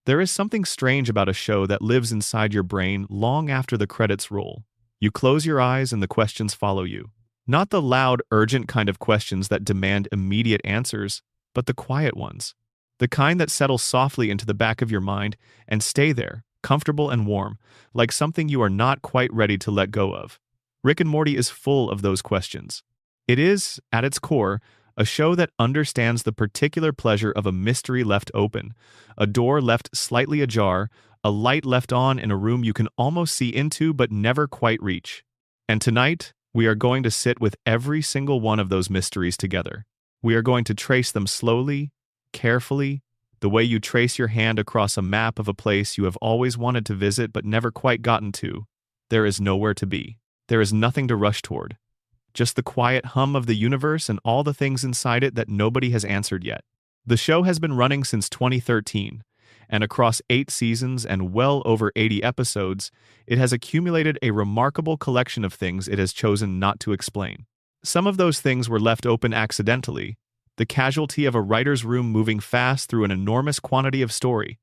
There is something strange about a show that lives inside your brain long after the credits roll. You close your eyes and the questions follow you. Not the loud, urgent kind of questions that demand immediate answers, but the quiet ones. The kind that settle softly into the back of your mind and stay there, comfortable and warm, like something you are not quite ready to let go of. Rick and Morty is full of those questions. It is, at its core, a show that understands the particular pleasure of a mystery left open, a door left slightly ajar, a light left on in a room you can almost see into but never quite reach. And tonight, we are going to sit with every single one of those mysteries together. We are going to trace them slowly, carefully, the way you trace your hand across a map of a place you have always wanted to visit but never quite gotten to. There is nowhere to be. There is nothing to rush toward. Just the quiet hum of the universe and all the things inside it that nobody has answered yet. The show has been running since 2013, and across 8 seasons and well over 80 episodes, it has accumulated a remarkable collection of things it has chosen not to explain. Some of those things were left open accidentally, the casualty of a writer's room moving fast through an enormous quantity of story.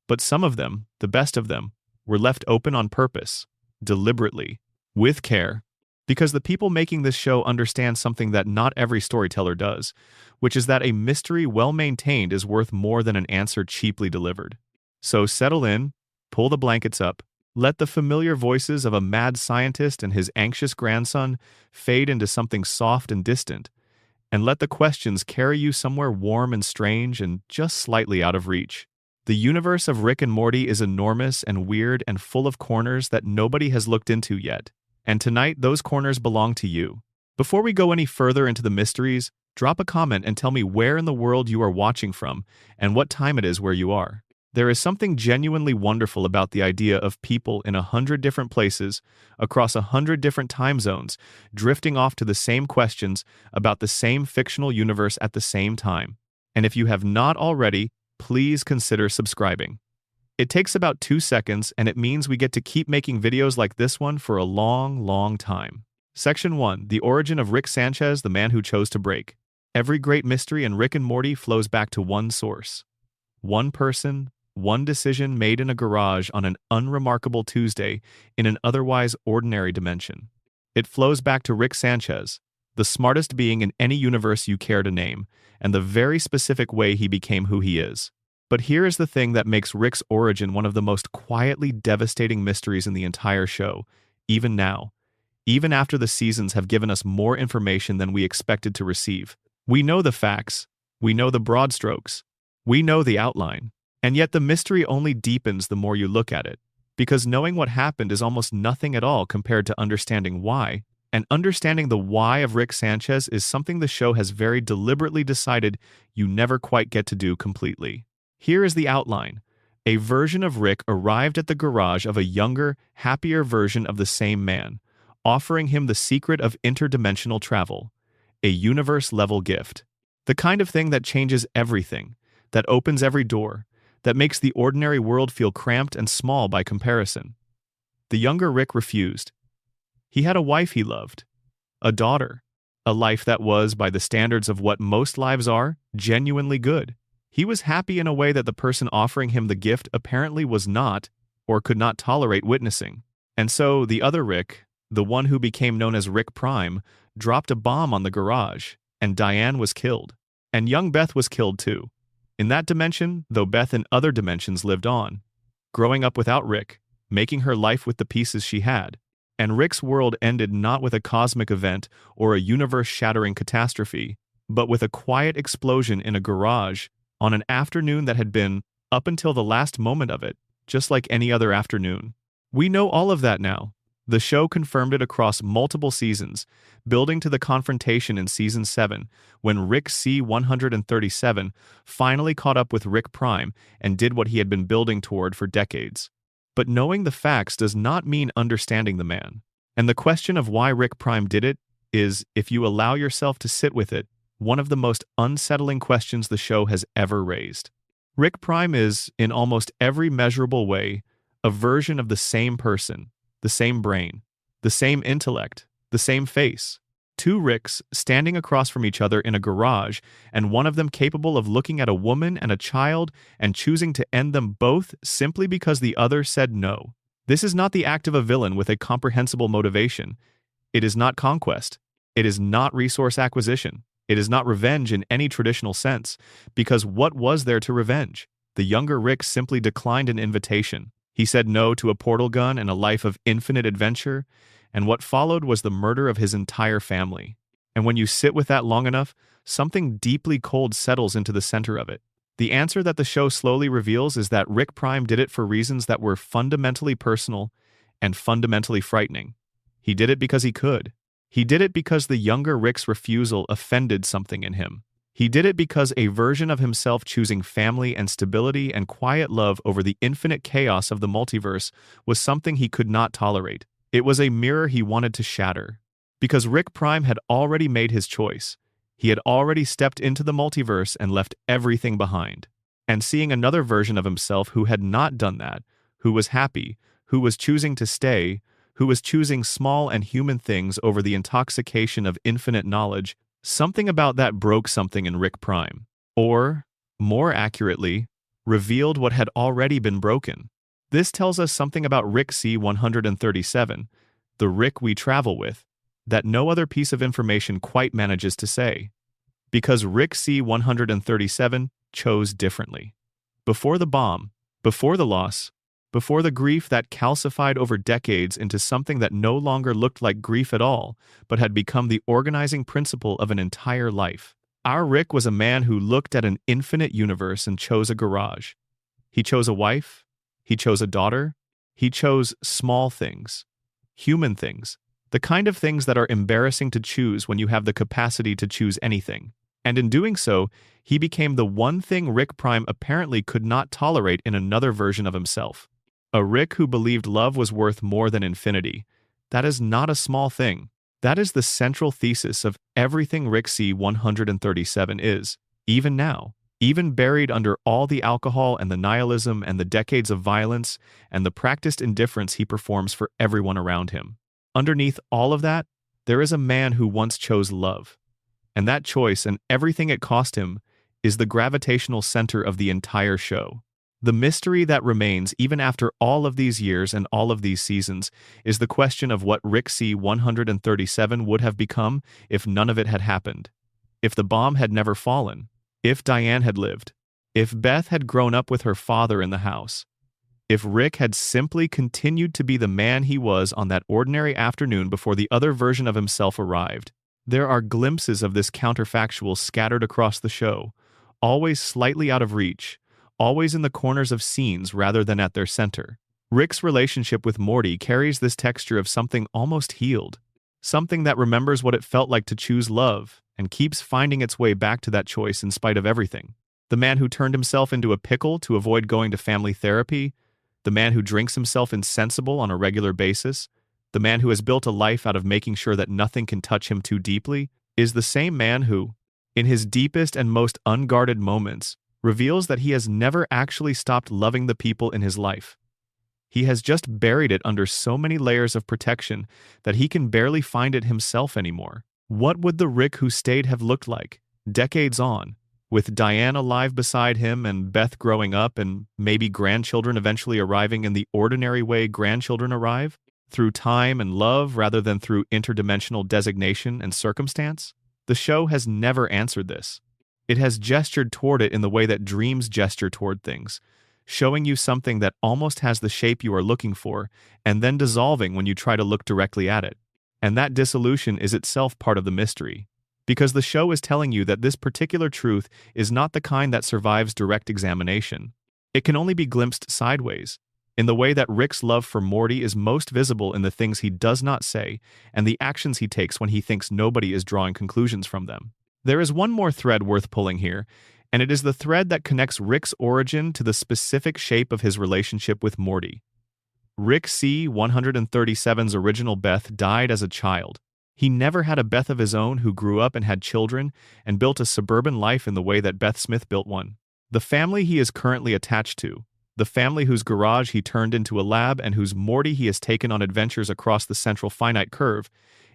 But some of them, the best of them, were left open on purpose, deliberately, with care, because the people making this show understand something that not every storyteller does, which is that a mystery well-maintained is worth more than an answer cheaply delivered. So settle in, pull the blankets up, let the familiar voices of a mad scientist and his anxious grandson fade into something soft and distant, and let the questions carry you somewhere warm and strange and just slightly out of reach. The universe of Rick and Morty is enormous and weird and full of corners that nobody has looked into yet. And tonight, those corners belong to you. Before we go any further into the mysteries, drop a comment and tell me where in the world you are watching from and what time it is where you are. There is something genuinely wonderful about the idea of people in 100 different places, across 100 different time zones, drifting off to the same questions about the same fictional universe at the same time. And if you have not already, please consider subscribing. It takes about 2 seconds, and it means we get to keep making videos like this one for a long, long time. Section 1. The origin of Rick Sanchez, the man who chose to break. Every great mystery in Rick and Morty flows back to one source. One person, one decision made in a garage on an unremarkable Tuesday in an otherwise ordinary dimension. It flows back to Rick Sanchez, the smartest being in any universe you care to name, and the very specific way he became who he is. But here is the thing that makes Rick's origin one of the most quietly devastating mysteries in the entire show, even now. Even after the seasons have given us more information than we expected to receive. We know the facts, we know the broad strokes, we know the outline, and yet the mystery only deepens the more you look at it, because knowing what happened is almost nothing at all compared to understanding why, and understanding the why of Rick Sanchez is something the show has very deliberately decided you never quite get to do completely. Here is the outline. A version of Rick arrived at the garage of a younger, happier version of the same man, offering him the secret of interdimensional travel, a universe-level gift. The kind of thing that changes everything, that opens every door, that makes the ordinary world feel cramped and small by comparison. The younger Rick refused. He had a wife he loved, a daughter, a life that was, by the standards of what most lives are, genuinely good. He was happy in a way that the person offering him the gift apparently was not, or could not tolerate witnessing. And so the other Rick, the one who became known as Rick Prime, dropped a bomb on the garage, and Diane was killed. And young Beth was killed too. In that dimension, though Beth in other dimensions lived on, growing up without Rick, making her life with the pieces she had. And Rick's world ended not with a cosmic event or a universe-shattering catastrophe, but with a quiet explosion in a garage on an afternoon that had been, up until the last moment of it, just like any other afternoon. We know all of that now. The show confirmed it across multiple seasons, building to the confrontation in Season 7, when Rick C-137 finally caught up with Rick Prime and did what he had been building toward for decades. But knowing the facts does not mean understanding the man. And the question of why Rick Prime did it is, if you allow yourself to sit with it, one of the most unsettling questions the show has ever raised. Rick Prime is, in almost every measurable way, a version of the same person, the same brain, the same intellect, the same face. Two Ricks standing across from each other in a garage, and one of them capable of looking at a woman and a child and choosing to end them both simply because the other said no. This is not the act of a villain with a comprehensible motivation. It is not conquest. It is not resource acquisition. It is not revenge in any traditional sense, because what was there to revenge? The younger Rick simply declined an invitation. He said no to a portal gun and a life of infinite adventure, and what followed was the murder of his entire family. And when you sit with that long enough, something deeply cold settles into the center of it. The answer that the show slowly reveals is that Rick Prime did it for reasons that were fundamentally personal and fundamentally frightening. He did it because he could. He did it because the younger Rick's refusal offended something in him. He did it because a version of himself choosing family and stability and quiet love over the infinite chaos of the multiverse was something he could not tolerate. It was a mirror he wanted to shatter. Because Rick Prime had already made his choice. He had already stepped into the multiverse and left everything behind. And seeing another version of himself who had not done that, who was happy, who was choosing to stay, who was choosing small and human things over the intoxication of infinite knowledge, something about that broke something in Rick Prime. Or, more accurately, revealed what had already been broken. This tells us something about Rick C-137, the Rick we travel with, that no other piece of information quite manages to say. Because Rick C-137 chose differently. Before the bomb, before the loss, before the grief that calcified over decades into something that no longer looked like grief at all, but had become the organizing principle of an entire life. Our Rick was a man who looked at an infinite universe and chose a garage. He chose a wife. He chose a daughter. He chose small things. Human things. The kind of things that are embarrassing to choose when you have the capacity to choose anything. And in doing so, he became the one thing Rick Prime apparently could not tolerate in another version of himself. A Rick who believed love was worth more than infinity. That is not a small thing. That is the central thesis of everything Rick C-137 is, even now. Even buried under all the alcohol and the nihilism and the decades of violence and the practiced indifference he performs for everyone around him. Underneath all of that, there is a man who once chose love. And that choice and everything it cost him is the gravitational center of the entire show. The mystery that remains even after all of these years and all of these seasons is the question of what Rick C-137 would have become if none of it had happened. If the bomb had never fallen. If Diane had lived. If Beth had grown up with her father in the house. If Rick had simply continued to be the man he was on that ordinary afternoon before the other version of himself arrived. There are glimpses of this counterfactual scattered across the show, always slightly out of reach, always in the corners of scenes rather than at their center. Rick's relationship with Morty carries this texture of something almost healed, something that remembers what it felt like to choose love and keeps finding its way back to that choice in spite of everything. The man who turned himself into a pickle to avoid going to family therapy, the man who drinks himself insensible on a regular basis, the man who has built a life out of making sure that nothing can touch him too deeply, is the same man who, in his deepest and most unguarded moments, reveals that he has never actually stopped loving the people in his life. He has just buried it under so many layers of protection that he can barely find it himself anymore. What would the Rick who stayed have looked like, decades on, with Diane alive beside him and Beth growing up and maybe grandchildren eventually arriving in the ordinary way grandchildren arrive? Through time and love rather than through interdimensional designation and circumstance? The show has never answered this. It has gestured toward it in the way that dreams gesture toward things, showing you something that almost has the shape you are looking for, and then dissolving when you try to look directly at it. And that dissolution is itself part of the mystery. Because the show is telling you that this particular truth is not the kind that survives direct examination. It can only be glimpsed sideways, in the way that Rick's love for Morty is most visible in the things he does not say and the actions he takes when he thinks nobody is drawing conclusions from them. There is one more thread worth pulling here, and it is the thread that connects Rick's origin to the specific shape of his relationship with Morty. Rick C-137's original Beth died as a child. He never had a Beth of his own who grew up and had children and built a suburban life in the way that Beth Smith built one. The family he is currently attached to, the family whose garage he turned into a lab and whose Morty he has taken on adventures across the Central Finite Curve,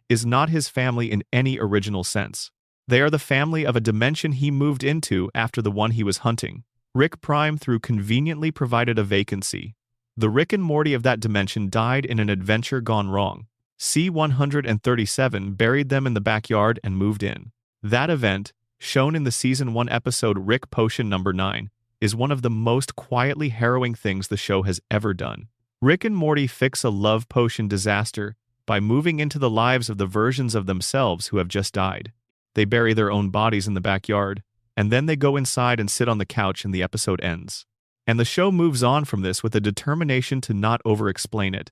is not his family in any original sense. They are the family of a dimension he moved into after the one he was hunting. Rick Prime through conveniently provided a vacancy. The Rick and Morty of that dimension died in an adventure gone wrong. C-137 buried them in the backyard and moved in. That event, shown in the Season 1 episode Rick Potion Number 9, is one of the most quietly harrowing things the show has ever done. Rick and Morty fix a love potion disaster by moving into the lives of the versions of themselves who have just died. They bury their own bodies in the backyard, and then they go inside and sit on the couch and the episode ends. And the show moves on from this with a determination to not over-explain it,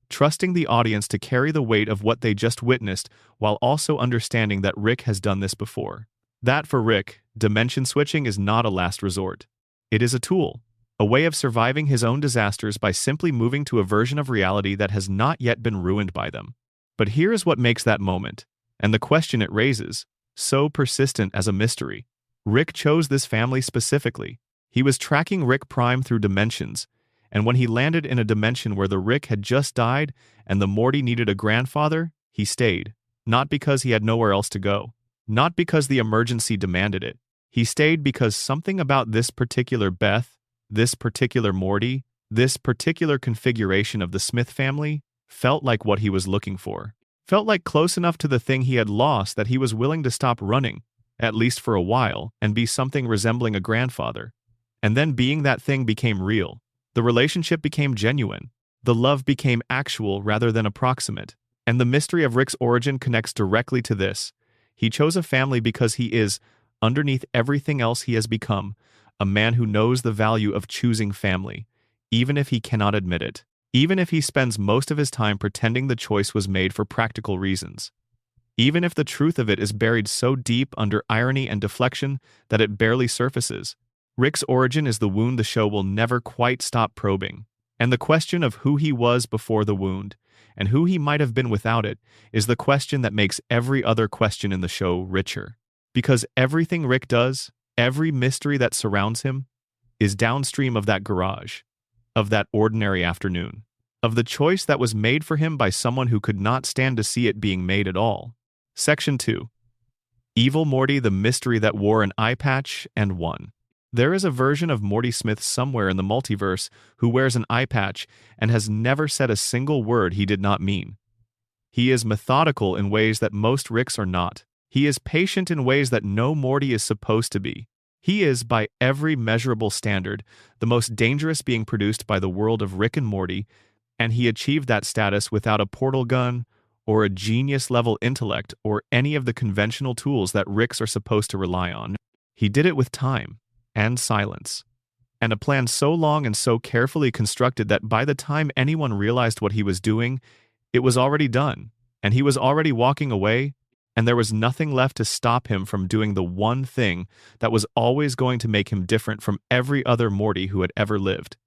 trusting the audience to carry the weight of what they just witnessed while also understanding that Rick has done this before. That for Rick, dimension switching is not a last resort. It is a tool, a way of surviving his own disasters by simply moving to a version of reality that has not yet been ruined by them. But here is what makes that moment, and the question it raises, so persistent as a mystery. Rick chose this family specifically. He was tracking Rick Prime through dimensions, and when he landed in a dimension where the Rick had just died and the Morty needed a grandfather, he stayed. Not because he had nowhere else to go. Not because the emergency demanded it. He stayed because something about this particular Beth, this particular Morty, this particular configuration of the Smith family, felt like what he was looking for. Felt like close enough to the thing he had lost that he was willing to stop running, at least for a while, and be something resembling a grandfather. And then being that thing became real. The relationship became genuine. The love became actual rather than approximate. And the mystery of Rick's origin connects directly to this. He chose a family because he is, underneath everything else he has become, a man who knows the value of choosing family, even if he cannot admit it. Even if he spends most of his time pretending the choice was made for practical reasons. Even if the truth of it is buried so deep under irony and deflection that it barely surfaces. Rick's origin is the wound the show will never quite stop probing. And the question of who he was before the wound, and who he might have been without it, is the question that makes every other question in the show richer. Because everything Rick does, every mystery that surrounds him, is downstream of that garage, of that ordinary afternoon, of the choice that was made for him by someone who could not stand to see it being made at all. Section 2. Evil Morty, the mystery that wore an eye patch and won. There is a version of Morty Smith somewhere in the multiverse who wears an eye patch and has never said a single word he did not mean. He is methodical in ways that most Ricks are not. He is patient in ways that no Morty is supposed to be. He is, by every measurable standard, the most dangerous being produced by the world of Rick and Morty, and he achieved that status without a portal gun, or a genius-level intellect, or any of the conventional tools that Ricks are supposed to rely on. He did it with time, and silence, and a plan so long and so carefully constructed that by the time anyone realized what he was doing, it was already done, and he was already walking away, and there was nothing left to stop him from doing the one thing that was always going to make him different from every other Morty who had ever lived.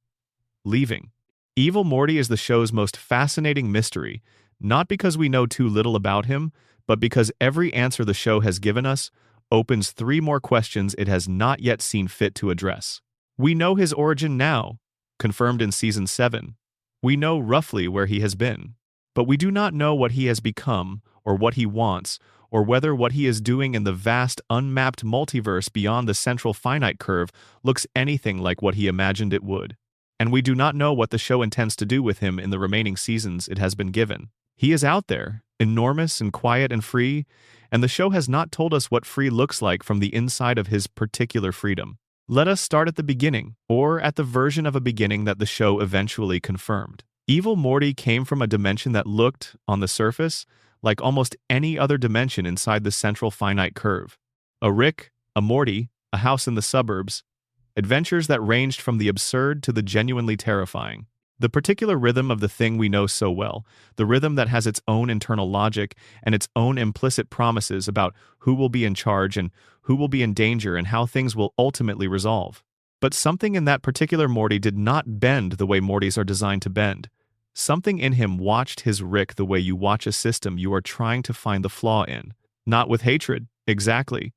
Leaving. Evil Morty is the show's most fascinating mystery, not because we know too little about him, but because every answer the show has given us opens 3 more questions it has not yet seen fit to address. We know his origin now, confirmed in Season 7. We know roughly where he has been. But we do not know what he has become, or what he wants, or whether what he is doing in the vast, unmapped multiverse beyond the Central Finite Curve looks anything like what he imagined it would. And we do not know what the show intends to do with him in the remaining seasons it has been given. He is out there, enormous and quiet and free, and the show has not told us what free looks like from the inside of his particular freedom. Let us start at the beginning, or at the version of a beginning that the show eventually confirmed. Evil Morty came from a dimension that looked, on the surface, like almost any other dimension inside the Central Finite Curve. A Rick, a Morty, a house in the suburbs, adventures that ranged from the absurd to the genuinely terrifying. The particular rhythm of the thing we know so well, the rhythm that has its own internal logic and its own implicit promises about who will be in charge and who will be in danger and how things will ultimately resolve. But something in that particular Morty did not bend the way Mortys are designed to bend. Something in him watched his Rick the way you watch a system you are trying to find the flaw in. Not with hatred, exactly.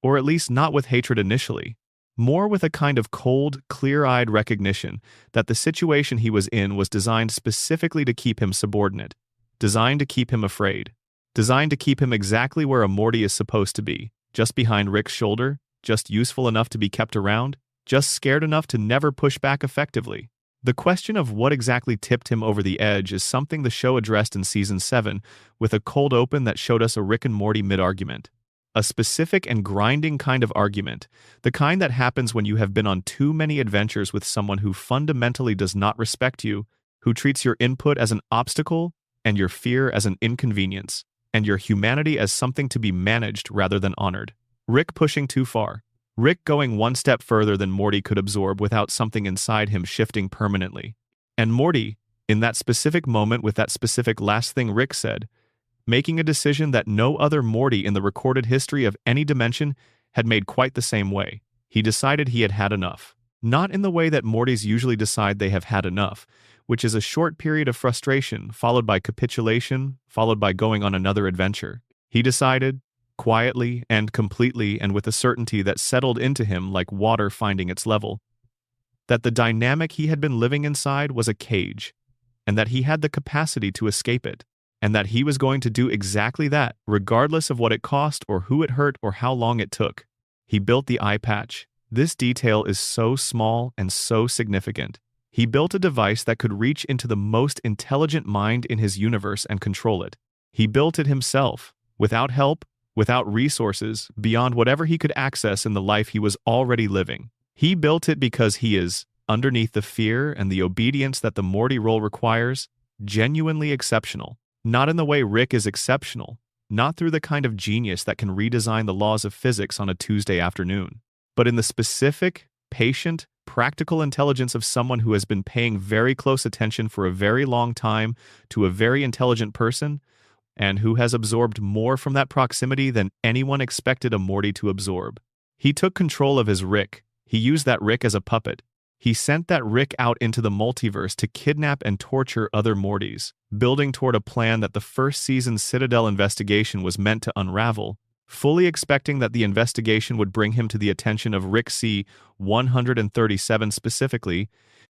Or at least not with hatred initially. More with a kind of cold, clear-eyed recognition that the situation he was in was designed specifically to keep him subordinate, designed to keep him afraid. designed to keep him exactly where a Morty is supposed to be, just behind Rick's shoulder, just useful enough to be kept around, just scared enough to never push back effectively. The question of what exactly tipped him over the edge is something the show addressed in Season 7 with a cold open that showed us a Rick and Morty mid-argument. A specific and grinding kind of argument, the kind that happens when you have been on too many adventures with someone who fundamentally does not respect you, who treats your input as an obstacle and your fear as an inconvenience, and your humanity as something to be managed rather than honored. Rick pushing too far. Rick going one step further than Morty could absorb without something inside him shifting permanently. And Morty, in that specific moment with that specific last thing Rick said, making a decision that no other Morty in the recorded history of any dimension had made quite the same way. He decided he had had enough. Not in the way that Mortys usually decide they have had enough, which is a short period of frustration followed by capitulation, followed by going on another adventure. He decided, quietly and completely and with a certainty that settled into him like water finding its level, that the dynamic he had been living inside was a cage, and that he had the capacity to escape it, and that he was going to do exactly that, regardless of what it cost or who it hurt or how long it took. He built the eye patch. This detail is so small and so significant. He built a device that could reach into the most intelligent mind in his universe and control it. He built it himself, without help, without resources, beyond whatever he could access in the life he was already living. He built it because he is, underneath the fear and the obedience that the Morty role requires, genuinely exceptional. Not in the way Rick is exceptional, not through the kind of genius that can redesign the laws of physics on a Tuesday afternoon, but in the specific, patient, practical intelligence of someone who has been paying very close attention for a very long time to a very intelligent person, and who has absorbed more from that proximity than anyone expected a Morty to absorb. He took control of his Rick. He used that Rick as a puppet. He sent that Rick out into the multiverse to kidnap and torture other Mortys, building toward a plan that the first season's Citadel investigation was meant to unravel, fully expecting that the investigation would bring him to the attention of Rick C-137 specifically,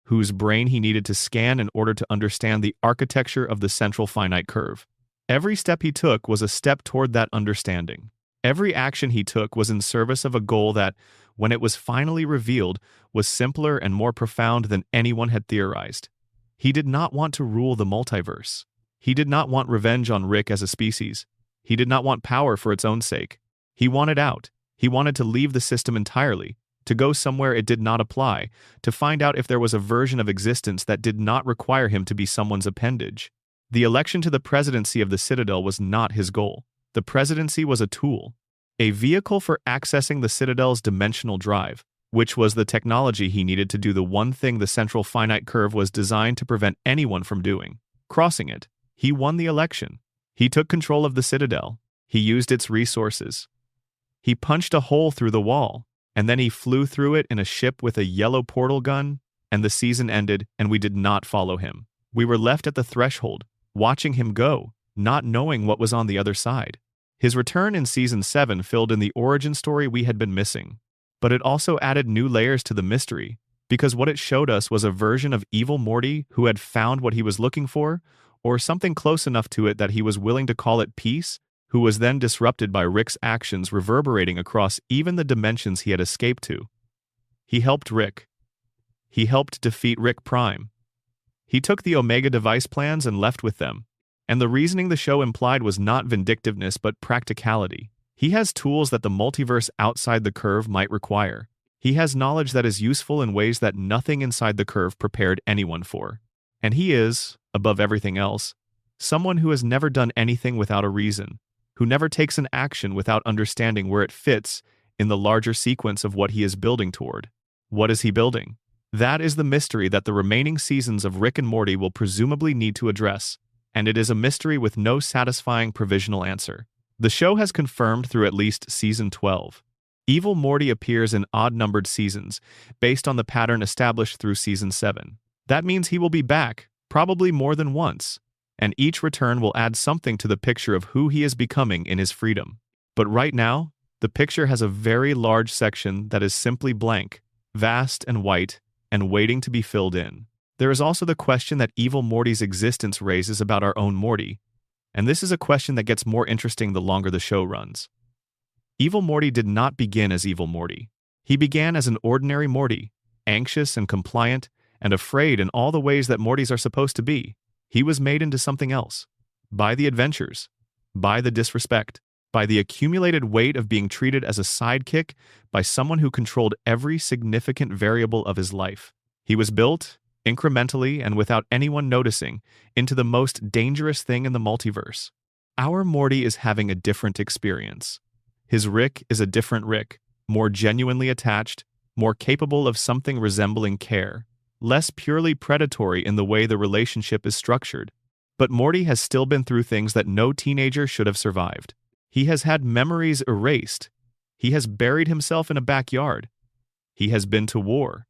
whose brain he needed to scan in order to understand the architecture of the Central Finite Curve. Every step he took was a step toward that understanding. Every action he took was in service of a goal that, when it was finally revealed, was simpler and more profound than anyone had theorized. He did not want to rule the multiverse. He did not want revenge on Rick as a species. He did not want power for its own sake. He wanted out. He wanted to leave the system entirely, to go somewhere it did not apply, to find out if there was a version of existence that did not require him to be someone's appendage. The election to the presidency of the Citadel was not his goal. The presidency was a tool, a vehicle for accessing the Citadel's dimensional drive, which was the technology he needed to do the one thing the Central Finite Curve was designed to prevent anyone from doing, crossing it. He won the election. He took control of the Citadel. He used its resources. He punched a hole through the wall, and then he flew through it in a ship with a yellow portal gun, and the season ended, and we did not follow him. We were left at the threshold, watching him go, not knowing what was on the other side. His return in Season 7 filled in the origin story we had been missing, but it also added new layers to the mystery, because what it showed us was a version of Evil Morty who had found what he was looking for, or something close enough to it that he was willing to call it peace, who was then disrupted by Rick's actions reverberating across even the dimensions he had escaped to. He helped Rick. He helped defeat Rick Prime. He took the Omega device plans and left with them. And the reasoning the show implied was not vindictiveness but practicality. He has tools that the multiverse outside the curve might require. He has knowledge that is useful in ways that nothing inside the curve prepared anyone for. And he is, above everything else, someone who has never done anything without a reason, who never takes an action without understanding where it fits in the larger sequence of what he is building toward. What is he building? That is the mystery that the remaining seasons of Rick and Morty will presumably need to address, and it is a mystery with no satisfying provisional answer. The show has confirmed through at least Season 12. Evil Morty appears in odd-numbered seasons, based on the pattern established through Season 7. That means he will be back, probably more than once, and each return will add something to the picture of who he is becoming in his freedom. But right now, the picture has a very large section that is simply blank, vast and white, and waiting to be filled in. There is also the question that Evil Morty's existence raises about our own Morty, And this is a question that gets more interesting the longer the show runs. Evil Morty did not begin as Evil Morty. He began as an ordinary Morty, anxious and compliant, and afraid in all the ways that Mortys are supposed to be. He was made into something else. By the adventures, by the disrespect, by the accumulated weight of being treated as a sidekick by someone who controlled every significant variable of his life. He was built, incrementally and without anyone noticing, into the most dangerous thing in the multiverse. Our Morty is having a different experience. His Rick is a different Rick, more genuinely attached, more capable of something resembling care, less purely predatory in the way the relationship is structured. But Morty has still been through things that no teenager should have survived. He has had memories erased. He has buried himself in a backyard. He has been to war.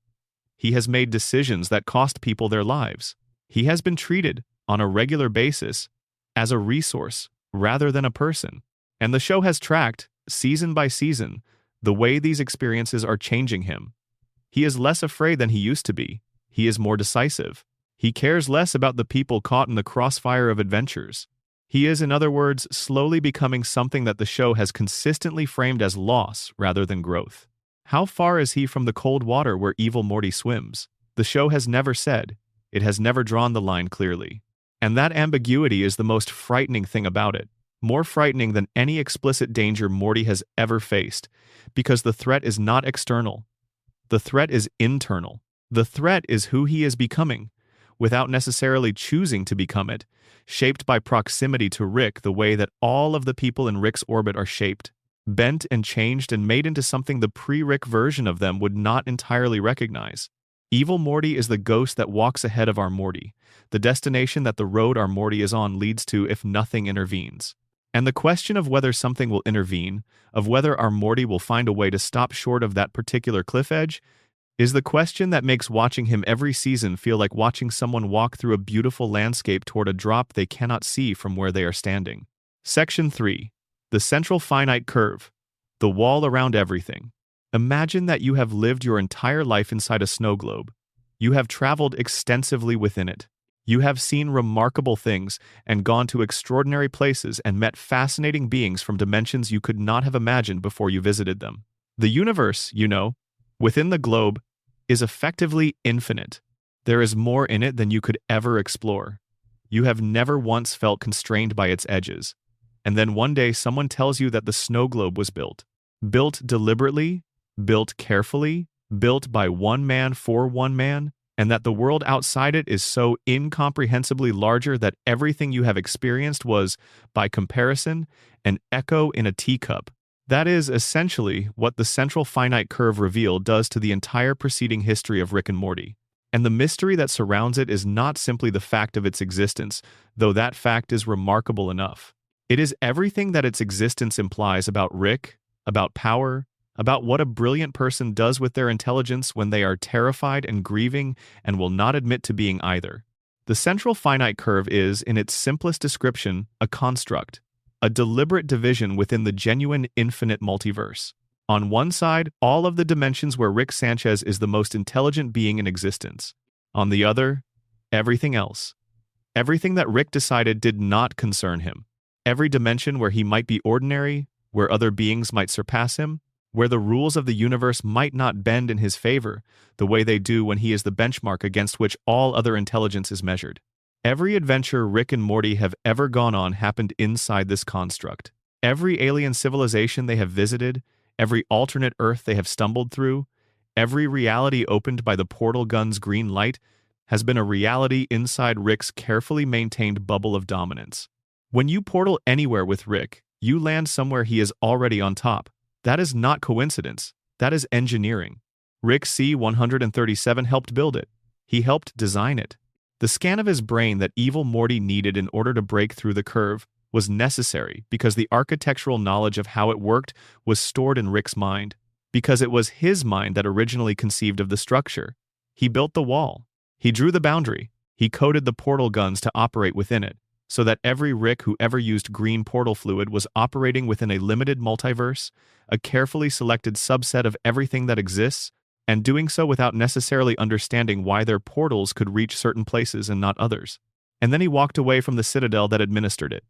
He has made decisions that cost people their lives. He has been treated, on a regular basis, as a resource rather than a person. And the show has tracked, season by season, the way these experiences are changing him. He is less afraid than he used to be. He is more decisive. He cares less about the people caught in the crossfire of adventures. He is, in other words, slowly becoming something that the show has consistently framed as loss rather than growth. How far is he from the cold water where Evil Morty swims? The show has never said. It has never drawn the line clearly. And that ambiguity is the most frightening thing about it. More frightening than any explicit danger Morty has ever faced, because the threat is not external. The threat is internal. The threat is who he is becoming, without necessarily choosing to become it, shaped by proximity to Rick the way that all of the people in Rick's orbit are shaped, bent and changed and made into something the pre-Rick version of them would not entirely recognize. Evil Morty is the ghost that walks ahead of our Morty, the destination that the road our Morty is on leads to if nothing intervenes. And the question of whether something will intervene, of whether our Morty will find a way to stop short of that particular cliff edge, is the question that makes watching him every season feel like watching someone walk through a beautiful landscape toward a drop they cannot see from where they are standing. Section 3. The Central Finite Curve. The wall around everything. Imagine that you have lived your entire life inside a snow globe. You have traveled extensively within it. You have seen remarkable things and gone to extraordinary places and met fascinating beings from dimensions you could not have imagined before you visited them. The universe, within the globe, is effectively infinite. There is more in it than you could ever explore. You have never once felt constrained by its edges. And then one day someone tells you that the snow globe was built. Built deliberately, built carefully, built by one man for one man, and that the world outside it is so incomprehensibly larger that everything you have experienced was, by comparison, an echo in a teacup. That is essentially what the Central Finite Curve reveal does to the entire preceding history of Rick and Morty. And the mystery that surrounds it is not simply the fact of its existence, though that fact is remarkable enough. It is everything that its existence implies about Rick, about power, about what a brilliant person does with their intelligence when they are terrified and grieving and will not admit to being either. The Central Finite Curve is, in its simplest description, a construct. A deliberate division within the genuine infinite multiverse. On one side, all of the dimensions where Rick Sanchez is the most intelligent being in existence. On the other, everything else. Everything that Rick decided did not concern him. Every dimension where he might be ordinary, where other beings might surpass him, where the rules of the universe might not bend in his favor the way they do when he is the benchmark against which all other intelligence is measured. Every adventure Rick and Morty have ever gone on happened inside this construct. Every alien civilization they have visited, every alternate Earth they have stumbled through, every reality opened by the portal gun's green light has been a reality inside Rick's carefully maintained bubble of dominance. When you portal anywhere with Rick, you land somewhere he is already on top. That is not coincidence. That is engineering. Rick C-137 helped build it. He helped design it. The scan of his brain that Evil Morty needed in order to break through the curve was necessary because the architectural knowledge of how it worked was stored in Rick's mind, because it was his mind that originally conceived of the structure. He built the wall. He drew the boundary. He coded the portal guns to operate within it, so that every Rick who ever used green portal fluid was operating within a limited multiverse, a carefully selected subset of everything that exists, and doing so without necessarily understanding why their portals could reach certain places and not others. And then he walked away from the citadel that administered it.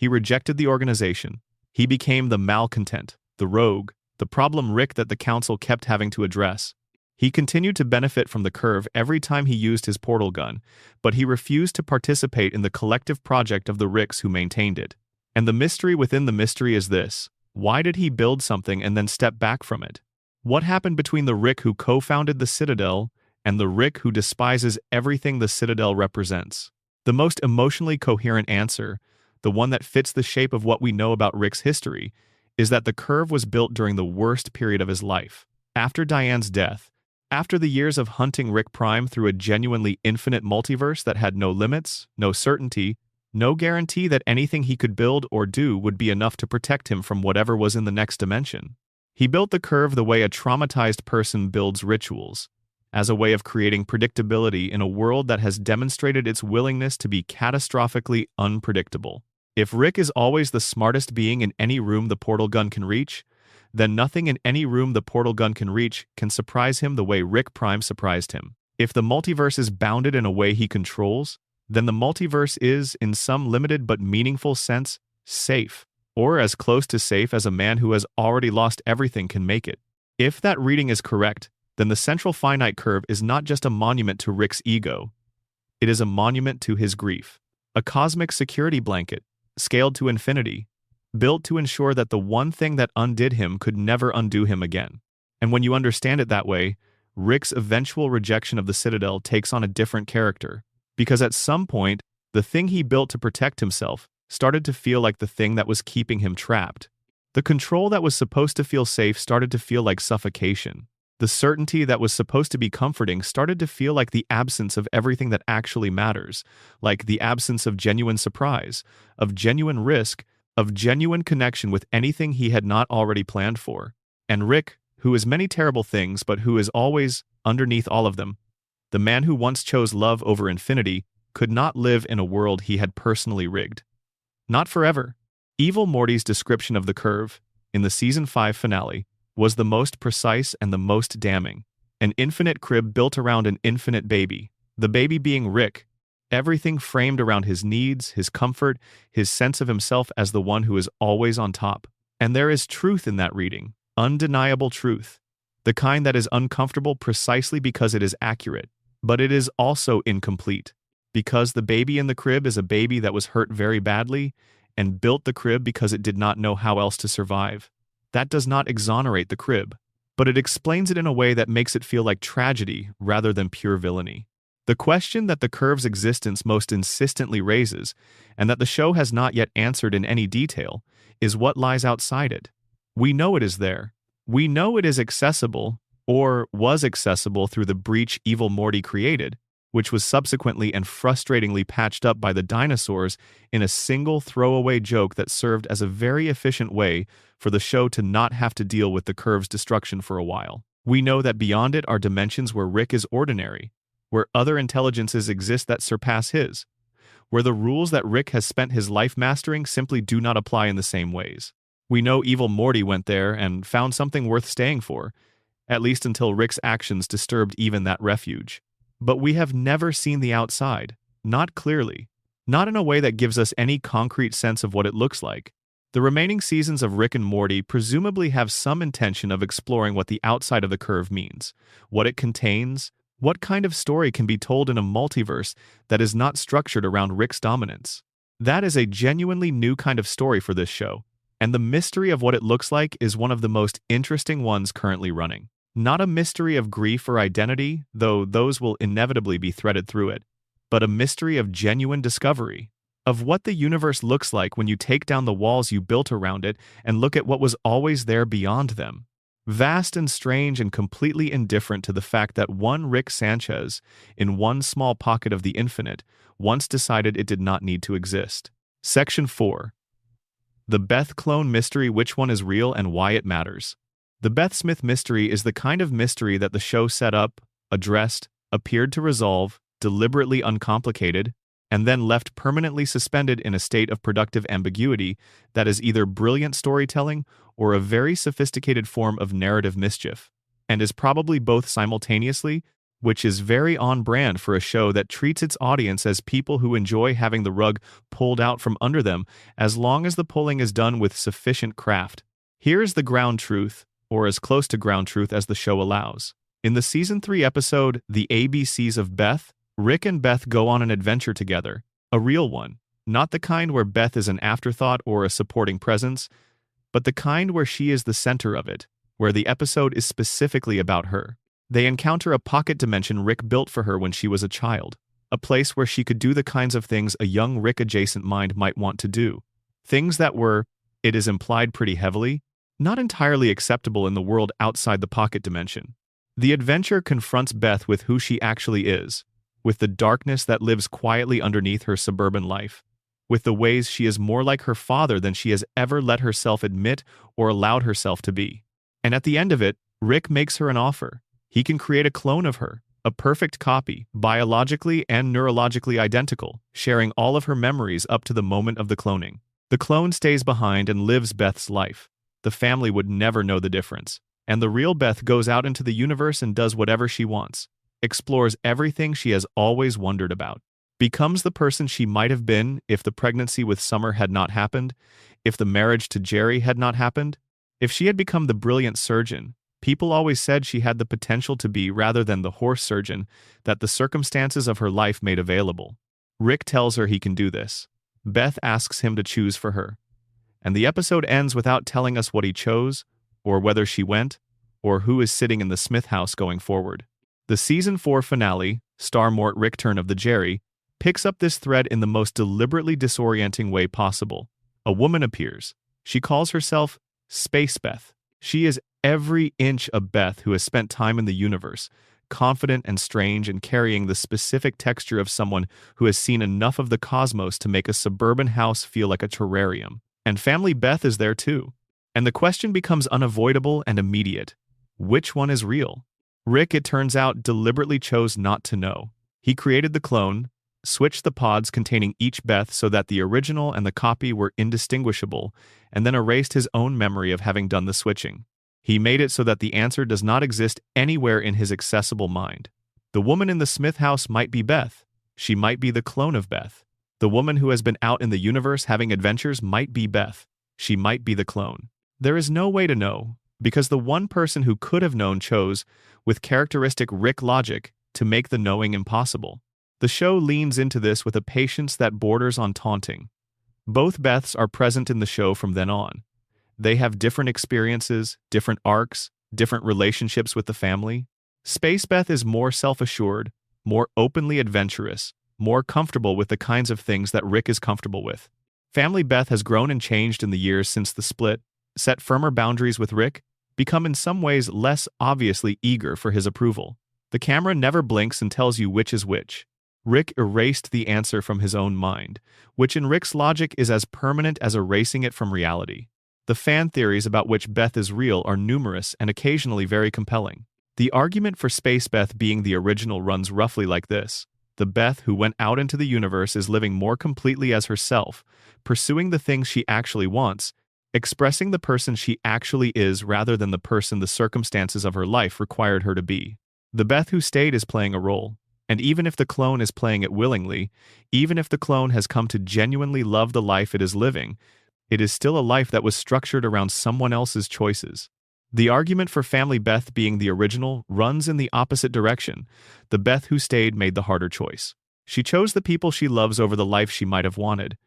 He rejected the organization. He became the malcontent, the rogue, the problem Rick that the council kept having to address. He continued to benefit from the curve every time he used his portal gun, but he refused to participate in the collective project of the Ricks who maintained it. And the mystery within the mystery is this: why did he build something and then step back from it? What happened between the Rick who co-founded the Citadel and the Rick who despises everything the Citadel represents? The most emotionally coherent answer, the one that fits the shape of what we know about Rick's history, is that the curve was built during the worst period of his life. After Diane's death, after the years of hunting Rick Prime through a genuinely infinite multiverse that had no limits, no certainty, no guarantee that anything he could build or do would be enough to protect him from whatever was in the next dimension. He built the curve the way a traumatized person builds rituals, as a way of creating predictability in a world that has demonstrated its willingness to be catastrophically unpredictable. If Rick is always the smartest being in any room the portal gun can reach, then nothing in any room the portal gun can reach can surprise him the way Rick Prime surprised him. If the multiverse is bounded in a way he controls, then the multiverse is, in some limited but meaningful sense, safe, or as close to safe as a man who has already lost everything can make it. If that reading is correct, then the Central Finite Curve is not just a monument to Rick's ego. It is a monument to his grief. A cosmic security blanket, scaled to infinity, built to ensure that the one thing that undid him could never undo him again. And when you understand it that way, Rick's eventual rejection of the Citadel takes on a different character. Because at some point, the thing he built to protect himself started to feel like the thing that was keeping him trapped. The control that was supposed to feel safe started to feel like suffocation. The certainty that was supposed to be comforting started to feel like the absence of everything that actually matters, like the absence of genuine surprise, of genuine risk, of genuine connection with anything he had not already planned for. And Rick, who is many terrible things but who is always, underneath all of them, the man who once chose love over infinity, could not live in a world he had personally rigged. Not forever. Evil Morty's description of the curve, in the Season 5 finale, was the most precise and the most damning. An infinite crib built around an infinite baby, the baby being Rick, everything framed around his needs, his comfort, his sense of himself as the one who is always on top. And there is truth in that reading, undeniable truth, the kind that is uncomfortable precisely because it is accurate, but it is also incomplete, because the baby in the crib is a baby that was hurt very badly and built the crib because it did not know how else to survive. That does not exonerate the crib, but it explains it in a way that makes it feel like tragedy rather than pure villainy. The question that the curve's existence most insistently raises, and that the show has not yet answered in any detail, is what lies outside it. We know it is there. We know it is accessible, or was accessible through the breach Evil Morty created, which was subsequently and frustratingly patched up by the dinosaurs in a single throwaway joke that served as a very efficient way for the show to not have to deal with the curve's destruction for a while. We know that beyond it are dimensions where Rick is ordinary, where other intelligences exist that surpass his, where the rules that Rick has spent his life mastering simply do not apply in the same ways. We know Evil Morty went there and found something worth staying for, at least until Rick's actions disturbed even that refuge. But we have never seen the outside, not clearly, not in a way that gives us any concrete sense of what it looks like. The remaining seasons of Rick and Morty presumably have some intention of exploring what the outside of the curve means, what it contains, what kind of story can be told in a multiverse that is not structured around Rick's dominance. That is a genuinely new kind of story for this show, and the mystery of what it looks like is one of the most interesting ones currently running. Not a mystery of grief or identity, though those will inevitably be threaded through it, but a mystery of genuine discovery, of what the universe looks like when you take down the walls you built around it and look at what was always there beyond them. Vast and strange and completely indifferent to the fact that one Rick Sanchez, in one small pocket of the infinite, once decided it did not need to exist. Section 4. The Beth clone mystery: which one is real and why it matters. The Beth Smith mystery is the kind of mystery that the show set up, addressed, appeared to resolve, deliberately uncomplicated, and then left permanently suspended in a state of productive ambiguity that is either brilliant storytelling or a very sophisticated form of narrative mischief, and is probably both simultaneously, which is very on brand for a show that treats its audience as people who enjoy having the rug pulled out from under them as long as the pulling is done with sufficient craft. Here's the ground truth, or as close to ground truth as the show allows. In the Season 3 episode, The ABCs of Beth, Rick and Beth go on an adventure together. A real one. Not the kind where Beth is an afterthought or a supporting presence, but the kind where she is the center of it, where the episode is specifically about her. They encounter a pocket dimension Rick built for her when she was a child, a place where she could do the kinds of things a young Rick-adjacent mind might want to do. Things that were, it is implied pretty heavily, not entirely acceptable in the world outside the pocket dimension. The adventure confronts Beth with who she actually is, with the darkness that lives quietly underneath her suburban life, with the ways she is more like her father than she has ever let herself admit or allowed herself to be. And at the end of it, Rick makes her an offer. He can create a clone of her, a perfect copy, biologically and neurologically identical, sharing all of her memories up to the moment of the cloning. The clone stays behind and lives Beth's life. The family would never know the difference. And the real Beth goes out into the universe and does whatever she wants, explores everything she has always wondered about, becomes the person she might have been if the pregnancy with Summer had not happened, if the marriage to Jerry had not happened, if she had become the brilliant surgeon people always said she had the potential to be rather than the horse surgeon that the circumstances of her life made available. Rick tells her he can do this. Beth asks him to choose for her. And the episode ends without telling us what he chose, or whether she went, or who is sitting in the Smith house going forward. The Season 4 finale, Star Mort Rick Turn of the Jerry, picks up this thread in the most deliberately disorienting way possible. A woman appears. She calls herself Space Beth. She is every inch a Beth who has spent time in the universe, confident and strange and carrying the specific texture of someone who has seen enough of the cosmos to make a suburban house feel like a terrarium. And Family Beth is there too. And the question becomes unavoidable and immediate. Which one is real? Rick, it turns out, deliberately chose not to know. He created the clone, switched the pods containing each Beth so that the original and the copy were indistinguishable, and then erased his own memory of having done the switching. He made it so that the answer does not exist anywhere in his accessible mind. The woman in the Smith house might be Beth. She might be the clone of Beth. The woman who has been out in the universe having adventures might be Beth. She might be the clone. There is no way to know, because the one person who could have known chose, with characteristic Rick logic, to make the knowing impossible. The show leans into this with a patience that borders on taunting. Both Beths are present in the show from then on. They have different experiences, different arcs, different relationships with the family. Space Beth is more self-assured, more openly adventurous, more comfortable with the kinds of things that Rick is comfortable with. Family Beth has grown and changed in the years since the split, set firmer boundaries with Rick, become in some ways less obviously eager for his approval. The camera never blinks and tells you which is which. Rick erased the answer from his own mind, which in Rick's logic is as permanent as erasing it from reality. The fan theories about which Beth is real are numerous and occasionally very compelling. The argument for Space Beth being the original runs roughly like this. The Beth who went out into the universe is living more completely as herself, pursuing the things she actually wants, expressing the person she actually is rather than the person the circumstances of her life required her to be. The Beth who stayed is playing a role. And even if the clone is playing it willingly, even if the clone has come to genuinely love the life it is living, it is still a life that was structured around someone else's choices. The argument for Family Beth being the original runs in the opposite direction. The Beth who stayed made the harder choice. She chose the people she loves over the life she might have wanted.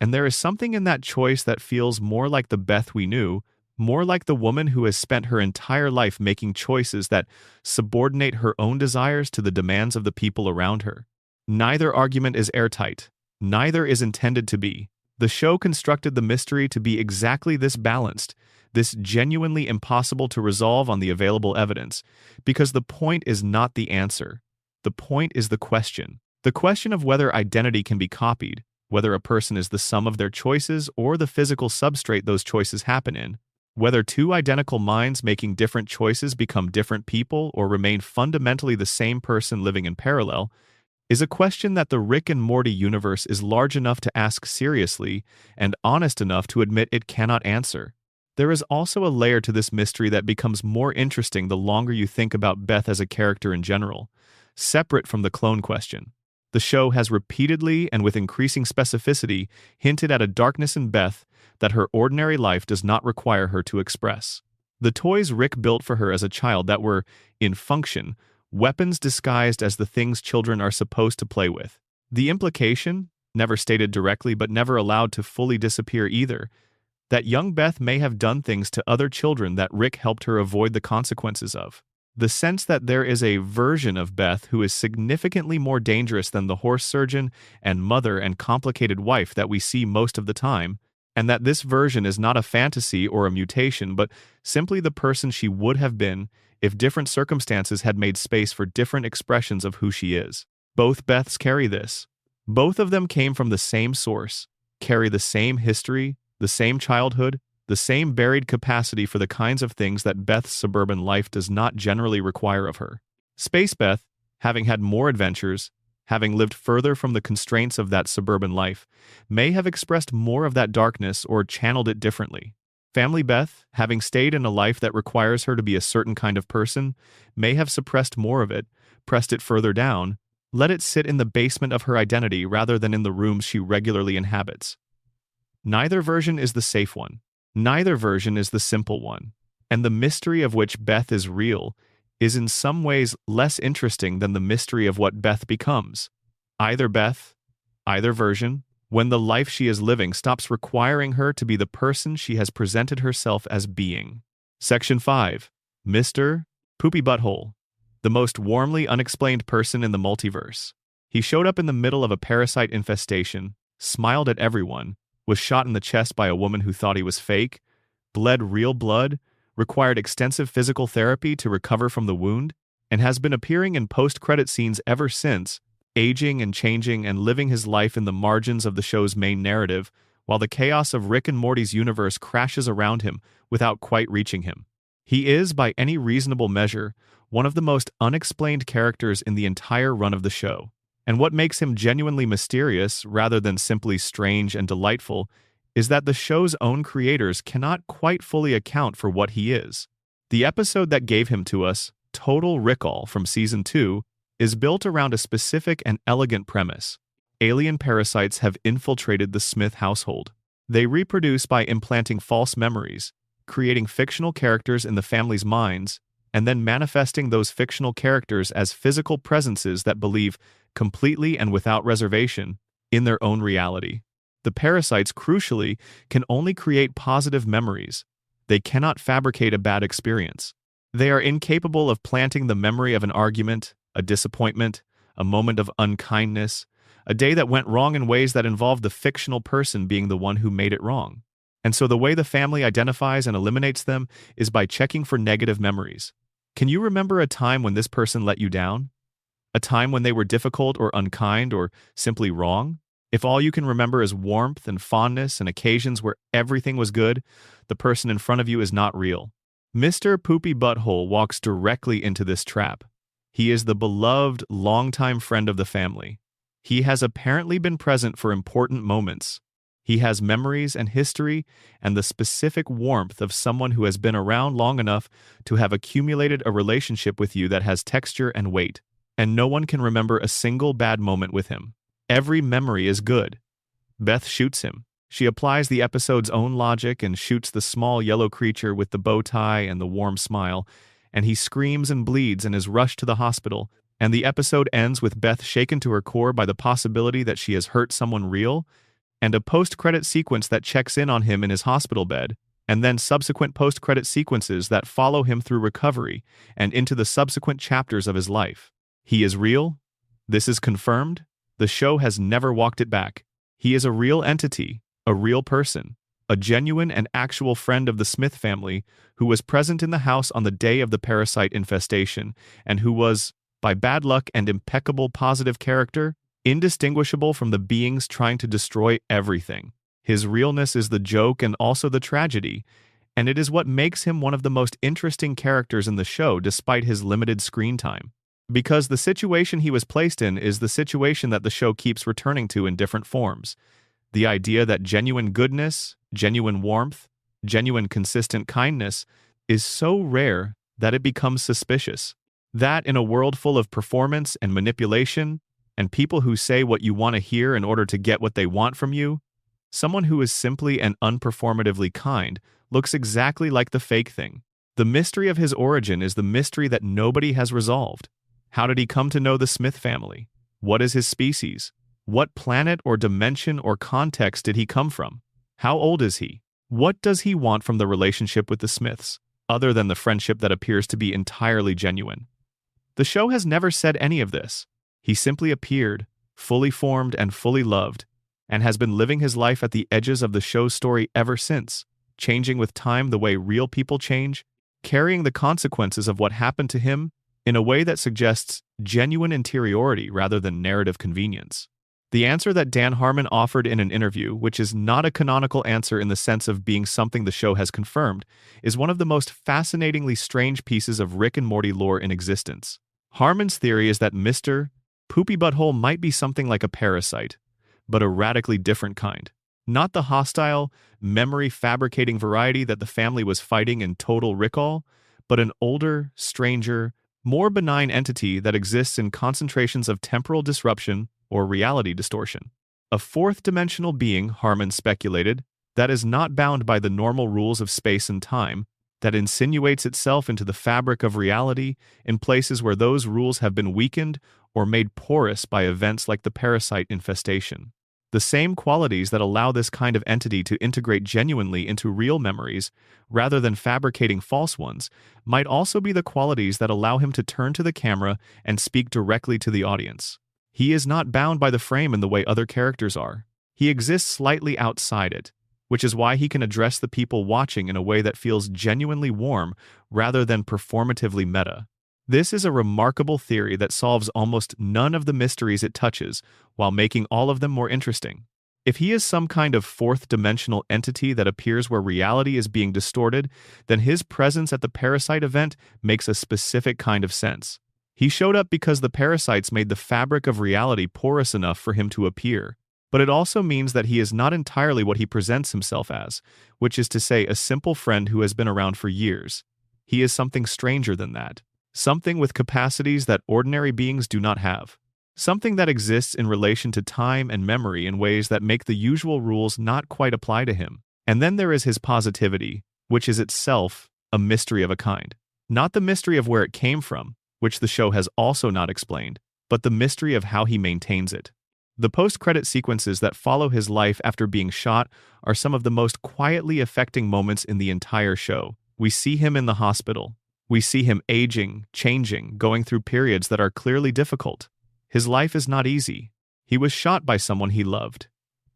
And there is something in that choice that feels more like the Beth we knew, more like the woman who has spent her entire life making choices that subordinate her own desires to the demands of the people around her. Neither argument is airtight. Neither is intended to be. The show constructed the mystery to be exactly this balanced, this genuinely impossible to resolve on the available evidence, because the point is not the answer. The point is the question. The question of whether identity can be copied, whether a person is the sum of their choices or the physical substrate those choices happen in, whether two identical minds making different choices become different people or remain fundamentally the same person living in parallel, is a question that the Rick and Morty universe is large enough to ask seriously and honest enough to admit it cannot answer. There is also a layer to this mystery that becomes more interesting the longer you think about Beth as a character in general. separate from the clone question. The show has repeatedly and with increasing specificity hinted at a darkness in Beth that her ordinary life does not require her to express. The toys Rick built for her as a child that were, in function, weapons disguised as the things children are supposed to play with. The implication, never stated directly but never allowed to fully disappear either, that young Beth may have done things to other children that Rick helped her avoid the consequences of. The sense that there is a version of Beth who is significantly more dangerous than the horse surgeon and mother and complicated wife that we see most of the time, and that this version is not a fantasy or a mutation but simply the person she would have been if different circumstances had made space for different expressions of who she is. Both Beths carry this. Both of them came from the same source, carry the same history, the same childhood, the same buried capacity for the kinds of things that Beth's suburban life does not generally require of her. Space Beth, having had more adventures, having lived further from the constraints of that suburban life, may have expressed more of that darkness or channeled it differently. Family Beth, having stayed in a life that requires her to be a certain kind of person, may have suppressed more of it, pressed it further down, let it sit in the basement of her identity rather than in the rooms she regularly inhabits. Neither version is the safe one. Neither version is the simple one, and the mystery of which Beth is real is in some ways less interesting than the mystery of what Beth becomes. Either Beth, either version, when the life she is living stops requiring her to be the person she has presented herself as being. Section 5. Mr. Poopybutthole, the most warmly unexplained person in the multiverse. He showed up in the middle of a parasite infestation, smiled at everyone, was shot in the chest by a woman who thought he was fake, bled real blood, required extensive physical therapy to recover from the wound, and has been appearing in post-credit scenes ever since, aging and changing and living his life in the margins of the show's main narrative, while the chaos of Rick and Morty's universe crashes around him without quite reaching him. He is, by any reasonable measure, one of the most unexplained characters in the entire run of the show. And what makes him genuinely mysterious, rather than simply strange and delightful, is that the show's own creators cannot quite fully account for what he is. The episode that gave him to us, Total Recall from Season 2, is built around a specific and elegant premise. Alien parasites have infiltrated the Smith household. They reproduce by implanting false memories, creating fictional characters in the family's minds, and then manifesting those fictional characters as physical presences that believe, completely and without reservation, in their own reality. The parasites, crucially, can only create positive memories. They cannot fabricate a bad experience. They are incapable of planting the memory of an argument, a disappointment, a moment of unkindness, a day that went wrong in ways that involved the fictional person being the one who made it wrong. And so the way the family identifies and eliminates them is by checking for negative memories. Can you remember a time when this person let you down? A time when they were difficult or unkind or simply wrong? If all you can remember is warmth and fondness and occasions where everything was good, the person in front of you is not real. Mr. Poopybutthole walks directly into this trap. He is the beloved, longtime friend of the family. He has apparently been present for important moments. He has memories and history and the specific warmth of someone who has been around long enough to have accumulated a relationship with you that has texture and weight. And no one can remember a single bad moment with him. Every memory is good. Beth shoots him. She applies the episode's own logic and shoots the small yellow creature with the bow tie and the warm smile, and he screams and bleeds and is rushed to the hospital, and the episode ends with Beth shaken to her core by the possibility that she has hurt someone real, and a post-credit sequence that checks in on him in his hospital bed, and then subsequent post-credit sequences that follow him through recovery and into the subsequent chapters of his life. He is real. This is confirmed. The show has never walked it back. He is a real entity, a real person, a genuine and actual friend of the Smith family who was present in the house on the day of the parasite infestation and who was, by bad luck and impeccable positive character, indistinguishable from the beings trying to destroy everything. His realness is the joke and also the tragedy, and it is what makes him one of the most interesting characters in the show despite his limited screen time. Because the situation he was placed in is the situation that the show keeps returning to in different forms. The idea that genuine goodness, genuine warmth, genuine consistent kindness is so rare that it becomes suspicious. That in a world full of performance and manipulation, and people who say what you want to hear in order to get what they want from you, someone who is simply and unperformatively kind looks exactly like the fake thing. The mystery of his origin is the mystery that nobody has resolved. How did he come to know the Smith family? What is his species? What planet or dimension or context did he come from? How old is he? What does he want from the relationship with the Smiths, other than the friendship that appears to be entirely genuine? The show has never said any of this. He simply appeared, fully formed and fully loved, and has been living his life at the edges of the show's story ever since, changing with time the way real people change, carrying the consequences of what happened to him in a way that suggests genuine interiority rather than narrative convenience. The answer that Dan Harmon offered in an interview, which is not a canonical answer in the sense of being something the show has confirmed, is one of the most fascinatingly strange pieces of Rick and Morty lore in existence. Harmon's theory is that Mr. Poopybutthole might be something like a parasite, but a radically different kind. Not the hostile, memory-fabricating variety that the family was fighting in Total Recall, but an older, stranger, more benign entity that exists in concentrations of temporal disruption or reality distortion. A fourth-dimensional being, Harmon speculated, that is not bound by the normal rules of space and time, that insinuates itself into the fabric of reality in places where those rules have been weakened or made porous by events like the parasite infestation. The same qualities that allow this kind of entity to integrate genuinely into real memories, rather than fabricating false ones, might also be the qualities that allow him to turn to the camera and speak directly to the audience. He is not bound by the frame in the way other characters are. He exists slightly outside it, which is why he can address the people watching in a way that feels genuinely warm rather than performatively meta. This is a remarkable theory that solves almost none of the mysteries it touches, while making all of them more interesting. If he is some kind of fourth-dimensional entity that appears where reality is being distorted, then his presence at the Parasite event makes a specific kind of sense. He showed up because the parasites made the fabric of reality porous enough for him to appear. But it also means that he is not entirely what he presents himself as, which is to say a simple friend who has been around for years. He is something stranger than that. Something with capacities that ordinary beings do not have. Something that exists in relation to time and memory in ways that make the usual rules not quite apply to him. And then there is his positivity, which is itself a mystery of a kind. Not the mystery of where it came from, which the show has also not explained, but the mystery of how he maintains it. The post-credit sequences that follow his life after being shot are some of the most quietly affecting moments in the entire show. We see him in the hospital. We see him aging, changing, going through periods that are clearly difficult. His life is not easy. He was shot by someone he loved.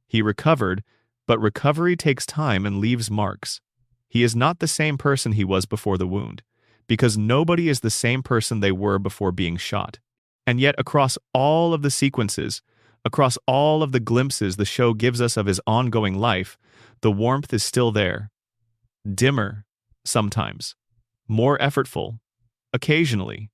He recovered, but recovery takes time and leaves marks. He is not the same person he was before the wound, because nobody is the same person they were before being shot. And yet across all of the sequences, across all of the glimpses the show gives us of his ongoing life, the warmth is still there. Dimmer, sometimes. More effortful, occasionally.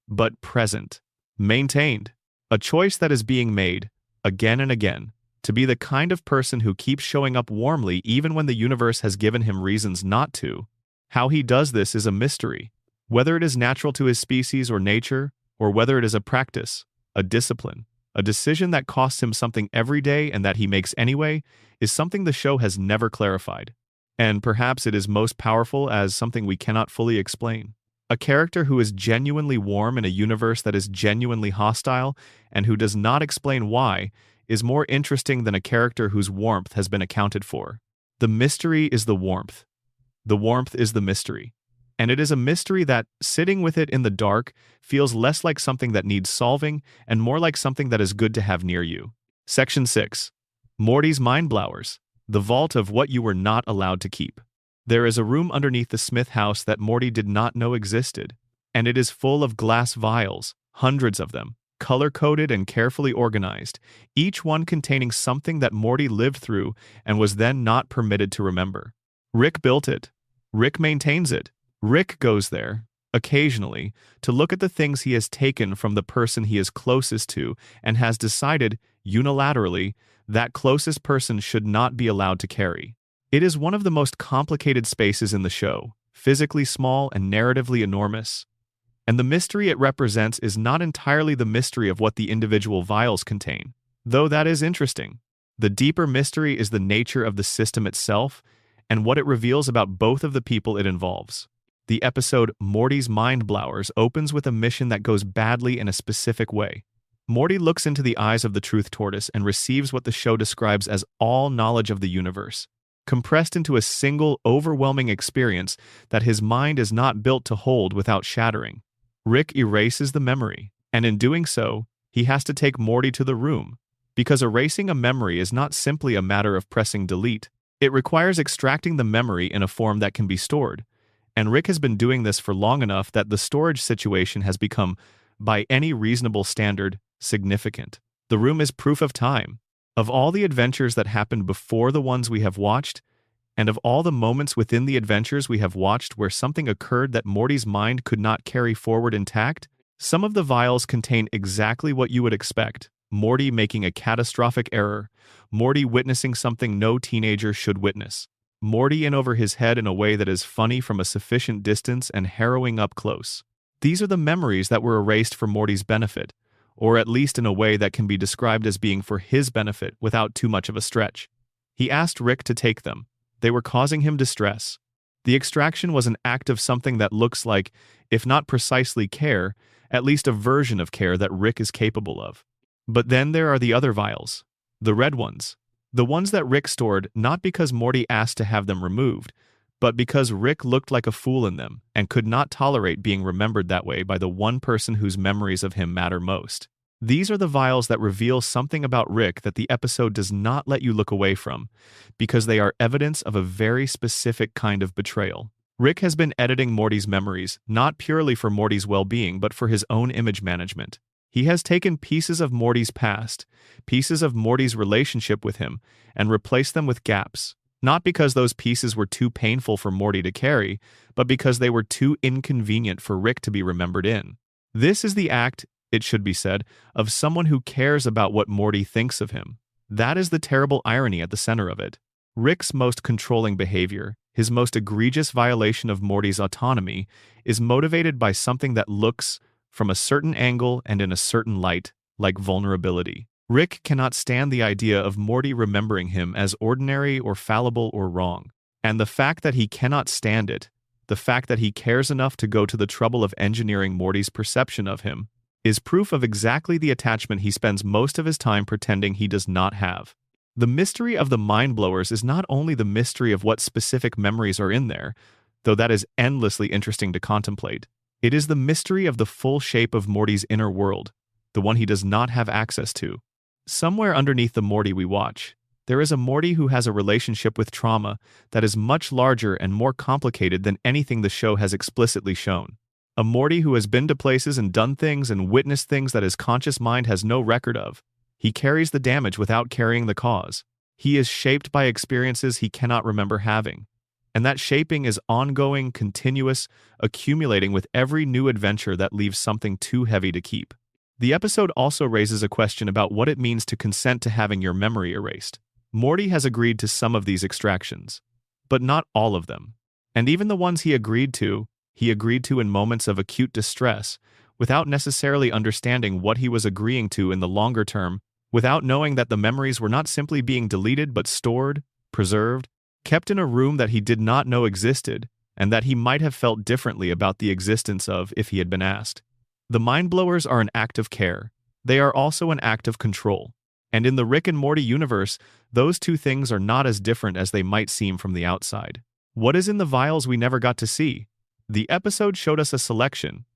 But present. Maintained. A choice that is being made, again and again, to be the kind of person who keeps showing up warmly even when the universe has given him reasons not to. How he does this is a mystery. Whether it is natural to his species or nature, or whether it is a practice, a discipline, a decision that costs him something every day and that he makes anyway, is something the show has never clarified. And perhaps it is most powerful as something we cannot fully explain. A character who is genuinely warm in a universe that is genuinely hostile and who does not explain why is more interesting than a character whose warmth has been accounted for. The mystery is the warmth. The warmth is the mystery. And it is a mystery that, sitting with it in the dark, feels less like something that needs solving and more like something that is good to have near you. Section 6. Morty's Mindblowers. The vault of what you were not allowed to keep. There is a room underneath the Smith house that Morty did not know existed, and it is full of glass vials, hundreds of them, color-coded and carefully organized, each one containing something that Morty lived through and was then not permitted to remember. Rick built it. Rick maintains it. Rick goes there, occasionally, to look at the things he has taken from the person he is closest to and has decided, unilaterally, that closest person should not be allowed to carry. It is one of the most complicated spaces in the show, physically small and narratively enormous. And the mystery it represents is not entirely the mystery of what the individual vials contain, though that is interesting. The deeper mystery is the nature of the system itself and what it reveals about both of the people it involves. The episode Morty's Mind Blowers opens with a mission that goes badly in a specific way. Morty looks into the eyes of the truth tortoise and receives what the show describes as all knowledge of the universe, compressed into a single, overwhelming experience that his mind is not built to hold without shattering. Rick erases the memory, and in doing so, he has to take Morty to the room, because erasing a memory is not simply a matter of pressing delete. It requires extracting the memory in a form that can be stored, and Rick has been doing this for long enough that the storage situation has become, by any reasonable standard, significant. The room is proof of time, of all the adventures that happened before the ones we have watched, and of all the moments within the adventures we have watched where something occurred that Morty's mind could not carry forward intact. Some of the vials contain exactly what you would expect. Morty making a catastrophic error, Morty witnessing something no teenager should witness, Morty in over his head in a way that is funny from a sufficient distance and harrowing up close. These are the memories that were erased for Morty's benefit, or at least in a way that can be described as being for his benefit without too much of a stretch. He asked Rick to take them. They were causing him distress. The extraction was an act of something that looks like, if not precisely care, at least a version of care that Rick is capable of. But then there are the other vials. The red ones. The ones that Rick stored not because Morty asked to have them removed, but because Rick looked like a fool in them and could not tolerate being remembered that way by the one person whose memories of him matter most. These are the vials that reveal something about Rick that the episode does not let you look away from, because they are evidence of a very specific kind of betrayal. Rick has been editing Morty's memories, not purely for Morty's well-being, but for his own image management. He has taken pieces of Morty's past, pieces of Morty's relationship with him, and replaced them with gaps. Not because those pieces were too painful for Morty to carry, but because they were too inconvenient for Rick to be remembered in. This is the act, it should be said, of someone who cares about what Morty thinks of him. That is the terrible irony at the center of it. Rick's most controlling behavior, his most egregious violation of Morty's autonomy, is motivated by something that looks, from a certain angle and in a certain light, like vulnerability. Rick cannot stand the idea of Morty remembering him as ordinary or fallible or wrong. And the fact that he cannot stand it, the fact that he cares enough to go to the trouble of engineering Morty's perception of him, is proof of exactly the attachment he spends most of his time pretending he does not have. The mystery of the mind blowers is not only the mystery of what specific memories are in there, though that is endlessly interesting to contemplate. It is the mystery of the full shape of Morty's inner world, the one he does not have access to. Somewhere underneath the Morty we watch, there is a Morty who has a relationship with trauma that is much larger and more complicated than anything the show has explicitly shown. A Morty who has been to places and done things and witnessed things that his conscious mind has no record of. He carries the damage without carrying the cause. He is shaped by experiences he cannot remember having. And that shaping is ongoing, continuous, accumulating with every new adventure that leaves something too heavy to keep. The episode also raises a question about what it means to consent to having your memory erased. Morty has agreed to some of these extractions, but not all of them. And even the ones he agreed to in moments of acute distress, without necessarily understanding what he was agreeing to in the longer term, without knowing that the memories were not simply being deleted but stored, preserved, kept in a room that he did not know existed, and that he might have felt differently about the existence of if he had been asked. The mind blowers are an act of care. They are also an act of control. And in the Rick and Morty universe, those two things are not as different as they might seem from the outside. What is in the vials we never got to see? The episode showed us a selection,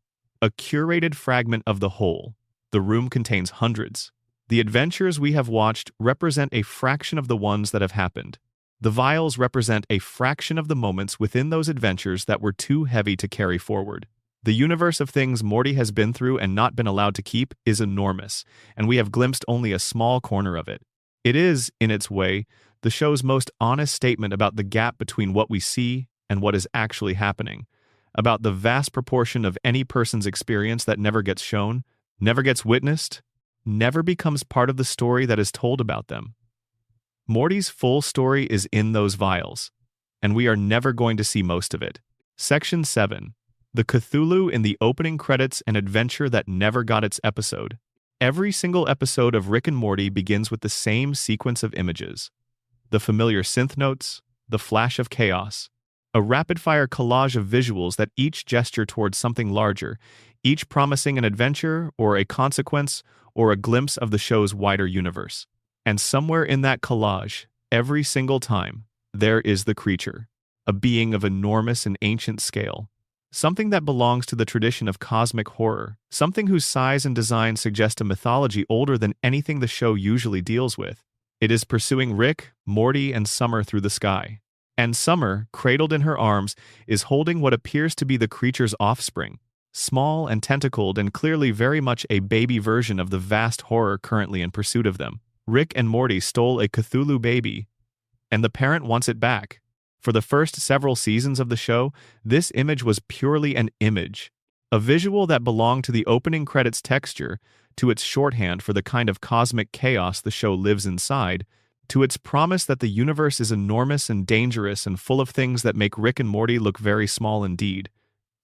a curated fragment of the whole. The room contains hundreds. The adventures we have watched represent a fraction of the ones that have happened. The vials represent a fraction of the moments within those adventures that were too heavy to carry forward. The universe of things Morty has been through and not been allowed to keep is enormous, and we have glimpsed only a small corner of it. It is, in its way, the show's most honest statement about the gap between what we see and what is actually happening, about the vast proportion of any person's experience that never gets shown, never gets witnessed, never becomes part of the story that is told about them. Morty's full story is in those vials, and we are never going to see most of it. Section 7. The Cthulhu in the opening credits, an adventure that never got its episode. Every single episode of Rick and Morty begins with the same sequence of images. The familiar synth notes, the flash of chaos, a rapid-fire collage of visuals that each gesture towards something larger, each promising an adventure or a consequence or a glimpse of the show's wider universe. And somewhere in that collage, every single time, there is the creature, a being of enormous and ancient scale. Something that belongs to the tradition of cosmic horror, something whose size and design suggest a mythology older than anything the show usually deals with. It is pursuing Rick, Morty, and Summer through the sky. And Summer, cradled in her arms, is holding what appears to be the creature's offspring, small and tentacled and clearly very much a baby version of the vast horror currently in pursuit of them. Rick and Morty stole a Cthulhu baby, and the parent wants it back. For the first several seasons of the show, this image was purely an image, a visual that belonged to the opening credits texture, to its shorthand for the kind of cosmic chaos the show lives inside, to its promise that the universe is enormous and dangerous and full of things that make Rick and Morty look very small indeed.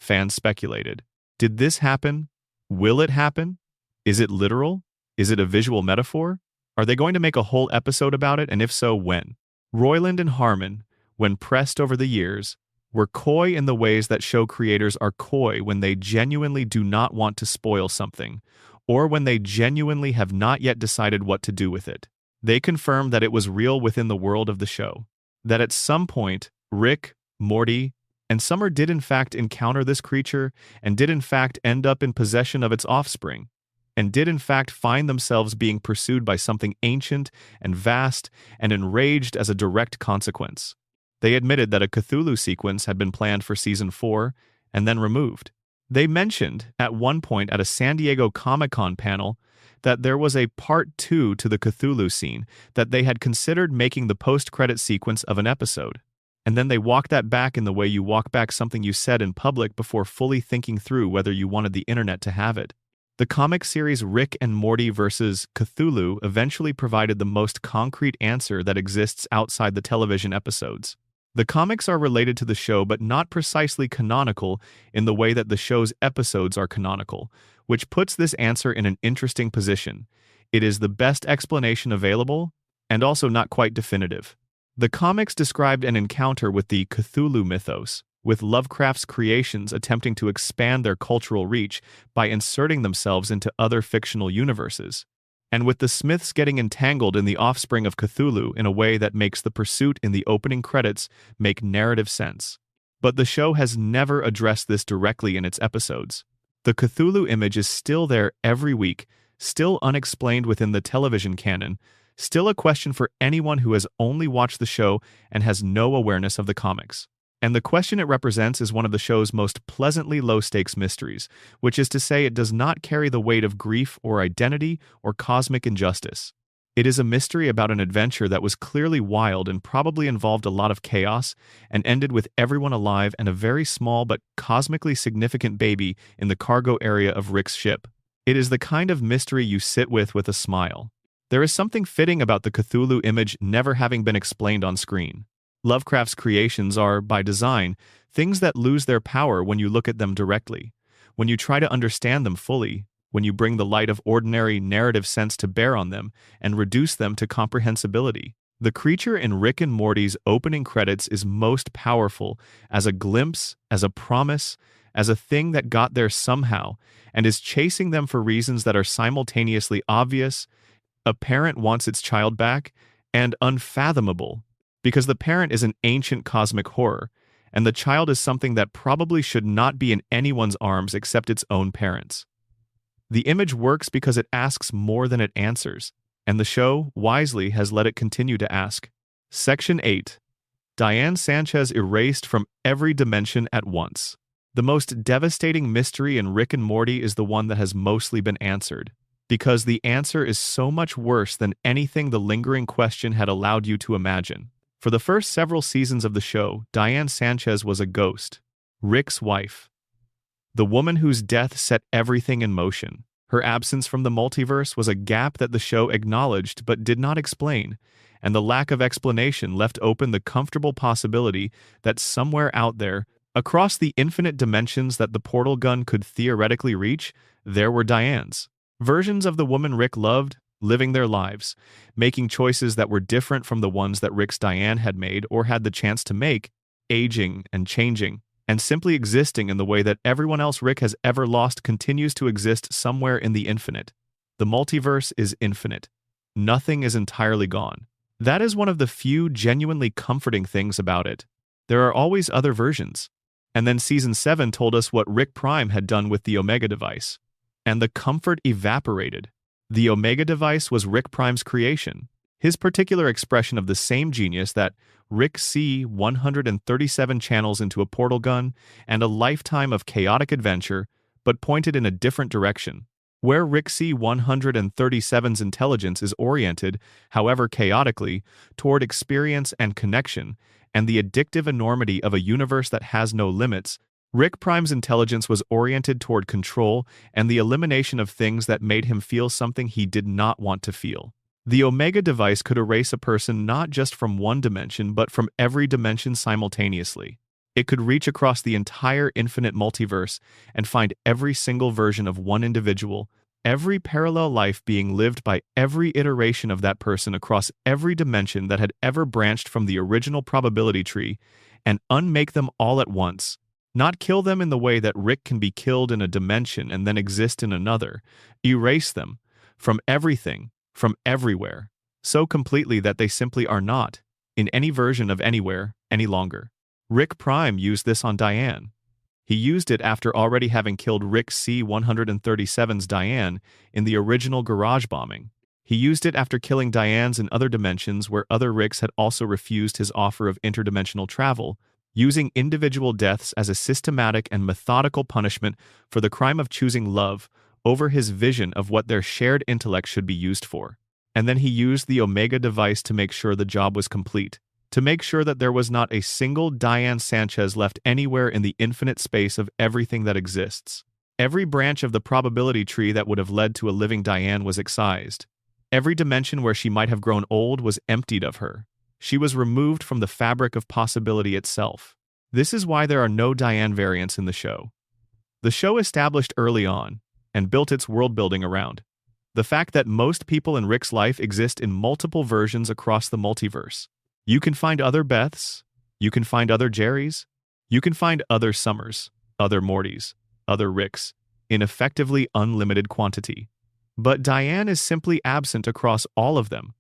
Fans speculated. Did this happen? Will it happen? Is it literal? Is it a visual metaphor? Are they going to make a whole episode about it, and if so, when? Roiland and Harmon, when pressed over the years, were coy in the ways that show creators are coy when they genuinely do not want to spoil something, or when they genuinely have not yet decided what to do with it. They confirmed that it was real within the world of the show, that at some point, Rick, Morty, and Summer did in fact encounter this creature, and did in fact end up in possession of its offspring, and did in fact find themselves being pursued by something ancient and vast and enraged as a direct consequence. They admitted that a Cthulhu sequence had been planned for Season 4 and then removed. They mentioned, at one point at a San Diego Comic-Con panel, that there was a Part 2 to the Cthulhu scene, that they had considered making the post-credit sequence of an episode. And then they walked that back in the way you walk back something you said in public before fully thinking through whether you wanted the internet to have it. The comic series Rick and Morty vs. Cthulhu eventually provided the most concrete answer that exists outside the television episodes. The comics are related to the show but not precisely canonical in the way that the show's episodes are canonical, which puts this answer in an interesting position. It is the best explanation available, and also not quite definitive. The comics described an encounter with the Cthulhu mythos, with Lovecraft's creations attempting to expand their cultural reach by inserting themselves into other fictional universes, and with the Smiths getting entangled in the offspring of Cthulhu in a way that makes the pursuit in the opening credits make narrative sense. But the show has never addressed this directly in its episodes. The Cthulhu image is still there every week, still unexplained within the television canon, still a question for anyone who has only watched the show and has no awareness of the comics. And the question it represents is one of the show's most pleasantly low-stakes mysteries, which is to say it does not carry the weight of grief or identity or cosmic injustice. It is a mystery about an adventure that was clearly wild and probably involved a lot of chaos and ended with everyone alive and a very small but cosmically significant baby in the cargo area of Rick's ship. It is the kind of mystery you sit with a smile. There is something fitting about the Cthulhu image never having been explained on screen. Lovecraft's creations are, by design, things that lose their power when you look at them directly, when you try to understand them fully, when you bring the light of ordinary narrative sense to bear on them and reduce them to comprehensibility. The creature in Rick and Morty's opening credits is most powerful as a glimpse, as a promise, as a thing that got there somehow, and is chasing them for reasons that are simultaneously obvious, a parent wants its child back, and unfathomable, because the parent is an ancient cosmic horror, and the child is something that probably should not be in anyone's arms except its own parents. The image works because it asks more than it answers, and the show, wisely, has let it continue to ask. Section 8. Diane Sanchez erased from every dimension at once. The most devastating mystery in Rick and Morty is the one that has mostly been answered, because the answer is so much worse than anything the lingering question had allowed you to imagine. For the first several seasons of the show, Diane Sanchez was a ghost, Rick's wife. The woman whose death set everything in motion. Her absence from the multiverse was a gap that the show acknowledged but did not explain, and the lack of explanation left open the comfortable possibility that somewhere out there, Across the infinite dimensions that the portal gun could theoretically reach, there were Dianes. Versions of the woman Rick loved, living their lives, making choices that were different from the ones that Rick's Diane had made or had the chance to make, aging and changing, and simply existing in the way that everyone else Rick has ever lost continues to exist somewhere in the infinite. The multiverse is infinite. Nothing is entirely gone. That is one of the few genuinely comforting things about it. There are always other versions. And then Season 7 told us what Rick Prime had done with the Omega device. And the comfort evaporated. The Omega device was Rick Prime's creation, his particular expression of the same genius that Rick C 137 channels into a portal gun and a lifetime of chaotic adventure, but pointed in a different direction. Where Rick C 137's intelligence is oriented, however chaotically, toward experience and connection, and the addictive enormity of a universe that has no limits, Rick Prime's intelligence was oriented toward control and the elimination of things that made him feel something he did not want to feel. The Omega device could erase a person not just from one dimension but from every dimension simultaneously. It could reach across the entire infinite multiverse and find every single version of one individual, every parallel life being lived by every iteration of that person across every dimension that had ever branched from the original probability tree, and unmake them all at once. Not kill them in the way that Rick can be killed in a dimension and then exist in another. Erase them from everything, from everywhere, so completely that they simply are not, in any version of anywhere, any longer. Rick Prime used this on Diane. He used it after already having killed Rick C 137's Diane in the original garage bombing. He used it after killing Diane's in other dimensions where other Ricks had also refused his offer of interdimensional travel, using individual deaths as a systematic and methodical punishment for the crime of choosing love over his vision of what their shared intellect should be used for. And then he used the Omega device to make sure the job was complete, to make sure that there was not a single Diane Sanchez left anywhere in the infinite space of everything that exists. Every branch of the probability tree that would have led to a living Diane was excised. Every dimension where she might have grown old was emptied of her. She was removed from the fabric of possibility itself. This is why there are no Diane variants in the show. The show established early on, and built its world-building around the fact that most people in Rick's life exist in multiple versions across the multiverse. You can find other Beths, you can find other Jerrys, you can find other Summers, other Mortys, other Ricks, in effectively unlimited quantity. But Diane is simply absent across all of them.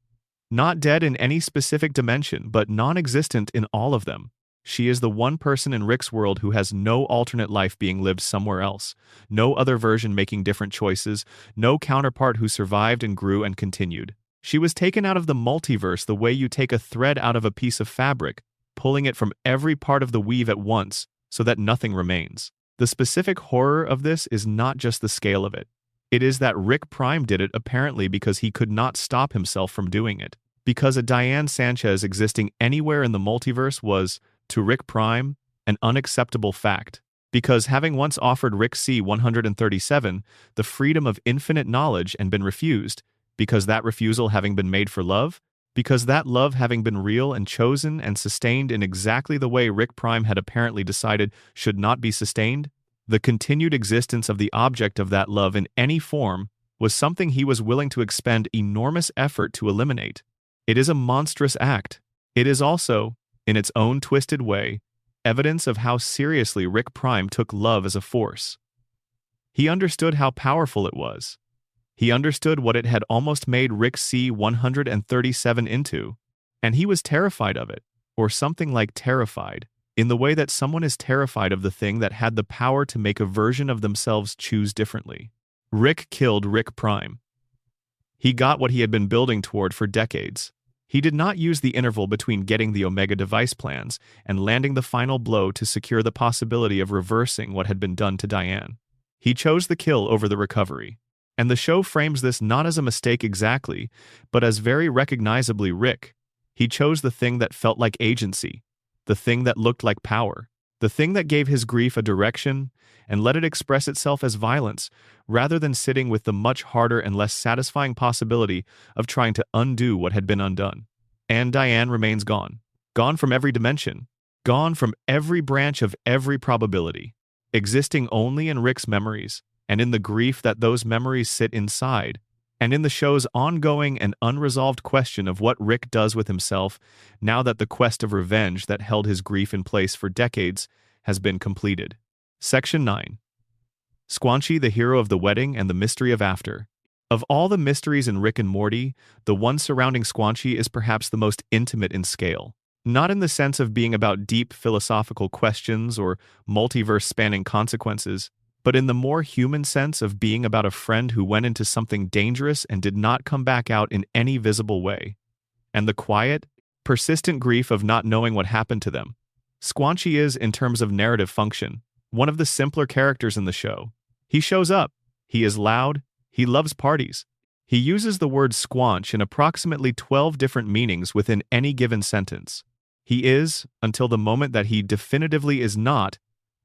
Not dead in any specific dimension, but non-existent in all of them. She is the one person in Rick's world who has no alternate life being lived somewhere else, no other version making different choices, no counterpart who survived and grew and continued. She was taken out of the multiverse the way you take a thread out of a piece of fabric, pulling it from every part of the weave at once so that nothing remains. The specific horror of this is not just the scale of it. It is that Rick Prime did it apparently because he could not stop himself from doing it. Because a Diane Sanchez existing anywhere in the multiverse was, to Rick Prime, an unacceptable fact. Because having once offered Rick C 137 the freedom of infinite knowledge and been refused, because that refusal having been made for love, because that love having been real and chosen and sustained in exactly the way Rick Prime had apparently decided should not be sustained, the continued existence of the object of that love in any form was something he was willing to expend enormous effort to eliminate. It is a monstrous act. It is also, in its own twisted way, evidence of how seriously Rick Prime took love as a force. He understood how powerful it was. He understood what it had almost made Rick C 137 into, and he was terrified of it, or something like terrified, in the way that someone is terrified of the thing that had the power to make a version of themselves choose differently. Rick killed Rick Prime. He got what he had been building toward for decades. He did not use the interval between getting the Omega device plans and landing the final blow to secure the possibility of reversing what had been done to Diane. He chose the kill over the recovery. And the show frames this not as a mistake exactly, but as very recognizably Rick. He chose the thing that felt like agency, the thing that looked like power, the thing that gave his grief a direction and let it express itself as violence, rather than sitting with the much harder and less satisfying possibility of trying to undo what had been undone. And Diane remains gone. Gone from every dimension. gone from every branch of every probability, existing only in Rick's memories, and in the grief that those memories sit inside, and in the show's ongoing and unresolved question of what Rick does with himself now that the quest of revenge that held his grief in place for decades has been completed. Section 9. Squanchy, the hero of the wedding and the mystery of after. Of all the mysteries in Rick and Morty, the one surrounding Squanchy is perhaps the most intimate in scale. Not in the sense of being about deep philosophical questions or multiverse-spanning consequences, but in the more human sense of being about a friend who went into something dangerous and did not come back out in any visible way. And the quiet, persistent grief of not knowing what happened to them. Squanchy is, in terms of narrative function, one of the simpler characters in the show. He shows up. He is loud. He loves parties. He uses the word squanch in approximately 12 different meanings within any given sentence. He is, until the moment that he definitively is not,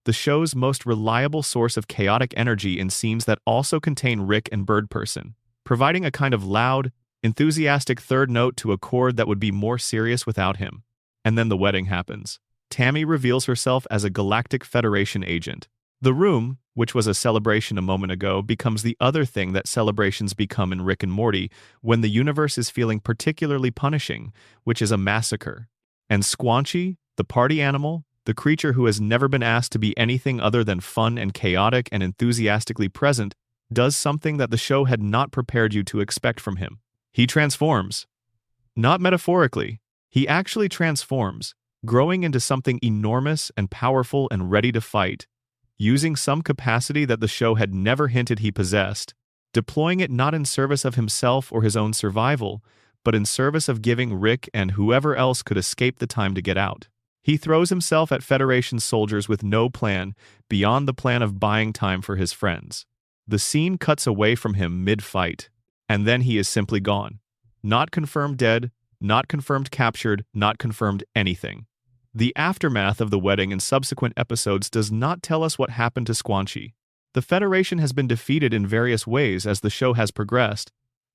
the show's most reliable source of chaotic energy in scenes that also contain Rick and Birdperson, providing a kind of loud, enthusiastic third note to a chord that would be more serious without him. And then the wedding happens. Tammy reveals herself as a Galactic Federation agent. The room, which was a celebration a moment ago, becomes the other thing that celebrations become in Rick and Morty when the universe is feeling particularly punishing, which is a massacre. And Squanchy, the party animal, the creature who has never been asked to be anything other than fun and chaotic and enthusiastically present, does something that the show had not prepared you to expect from him. He transforms. Not metaphorically. He actually transforms, growing into something enormous and powerful and ready to fight, using some capacity that the show had never hinted he possessed, deploying it not in service of himself or his own survival, but in service of giving Rick and whoever else could escape the time to get out. He throws himself at Federation soldiers with no plan beyond the plan of buying time for his friends. The scene cuts away from him mid-fight, and then he is simply gone. Not confirmed dead, not confirmed captured, not confirmed anything. The aftermath of the wedding and subsequent episodes does not tell us what happened to Squanchy. The Federation has been defeated in various ways as the show has progressed,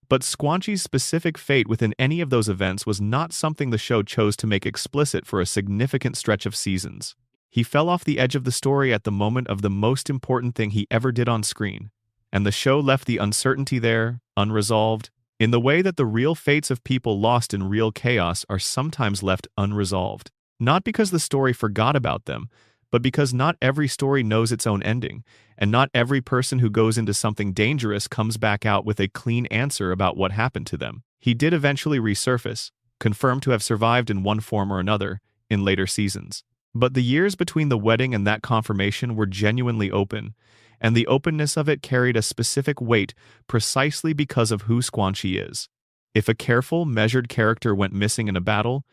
but Squanchy's specific fate within any of those events was not something the show chose to make explicit for a significant stretch of seasons. He fell off the edge of the story at the moment of the most important thing he ever did on screen, and the show left the uncertainty there, unresolved, in the way that the real fates of people lost in real chaos are sometimes left unresolved. Not because the story forgot about them, but because not every story knows its own ending, and not every person who goes into something dangerous comes back out with a clean answer about what happened to them. He did eventually resurface, confirmed to have survived in one form or another, in later seasons. But the years between the wedding and that confirmation were genuinely open, and the openness of it carried a specific weight precisely because of who Squanchy is. If a careful, measured character went missing in a battle,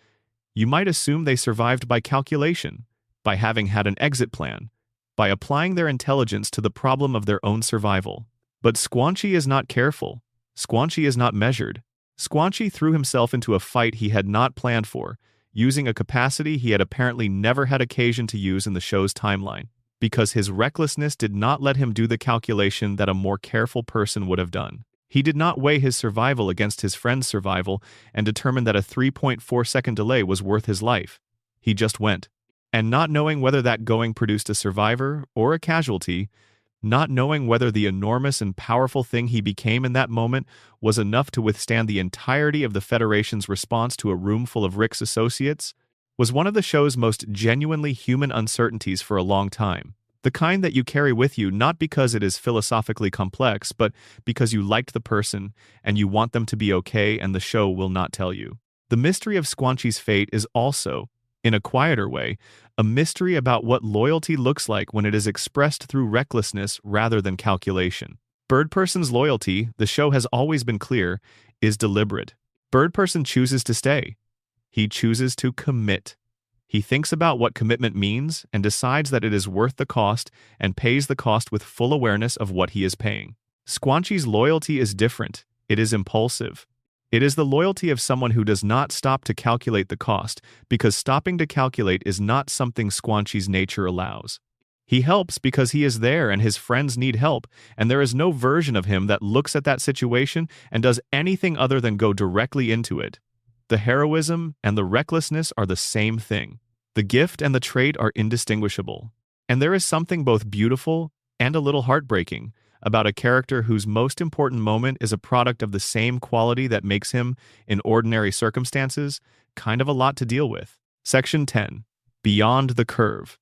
you might assume they survived by calculation, by having had an exit plan, by applying their intelligence to the problem of their own survival. But Squanchy is not careful. Squanchy is not measured. Squanchy threw himself into a fight he had not planned for, using a capacity he had apparently never had occasion to use in the show's timeline, because his recklessness did not let him do the calculation that a more careful person would have done. He did not weigh his survival against his friend's survival and determine that a 3.4-second delay was worth his life. He just went. And not knowing whether that going produced a survivor or a casualty, not knowing whether the enormous and powerful thing he became in that moment was enough to withstand the entirety of the Federation's response to a room full of Rick's associates, was one of the show's most genuinely human uncertainties for a long time. The kind that you carry with you not because it is philosophically complex, but because you liked the person and you want them to be okay and the show will not tell you. The mystery of Squanchy's fate is also, in a quieter way, a mystery about what loyalty looks like when it is expressed through recklessness rather than calculation. Birdperson's loyalty, the show has always been clear, is deliberate. Birdperson chooses to stay. He chooses to commit. He thinks about what commitment means and decides that it is worth the cost and pays the cost with full awareness of what he is paying. Squanchy's loyalty is different. It is impulsive. It is the loyalty of someone who does not stop to calculate the cost, because stopping to calculate is not something Squanchy's nature allows. He helps because he is there and his friends need help, and there is no version of him that looks at that situation and does anything other than go directly into it. The heroism and the recklessness are the same thing. The gift and the trait are indistinguishable. And there is something both beautiful and a little heartbreaking about a character whose most important moment is a product of the same quality that makes him, in ordinary circumstances, kind of a lot to deal with. Section 10. Beyond the Curve.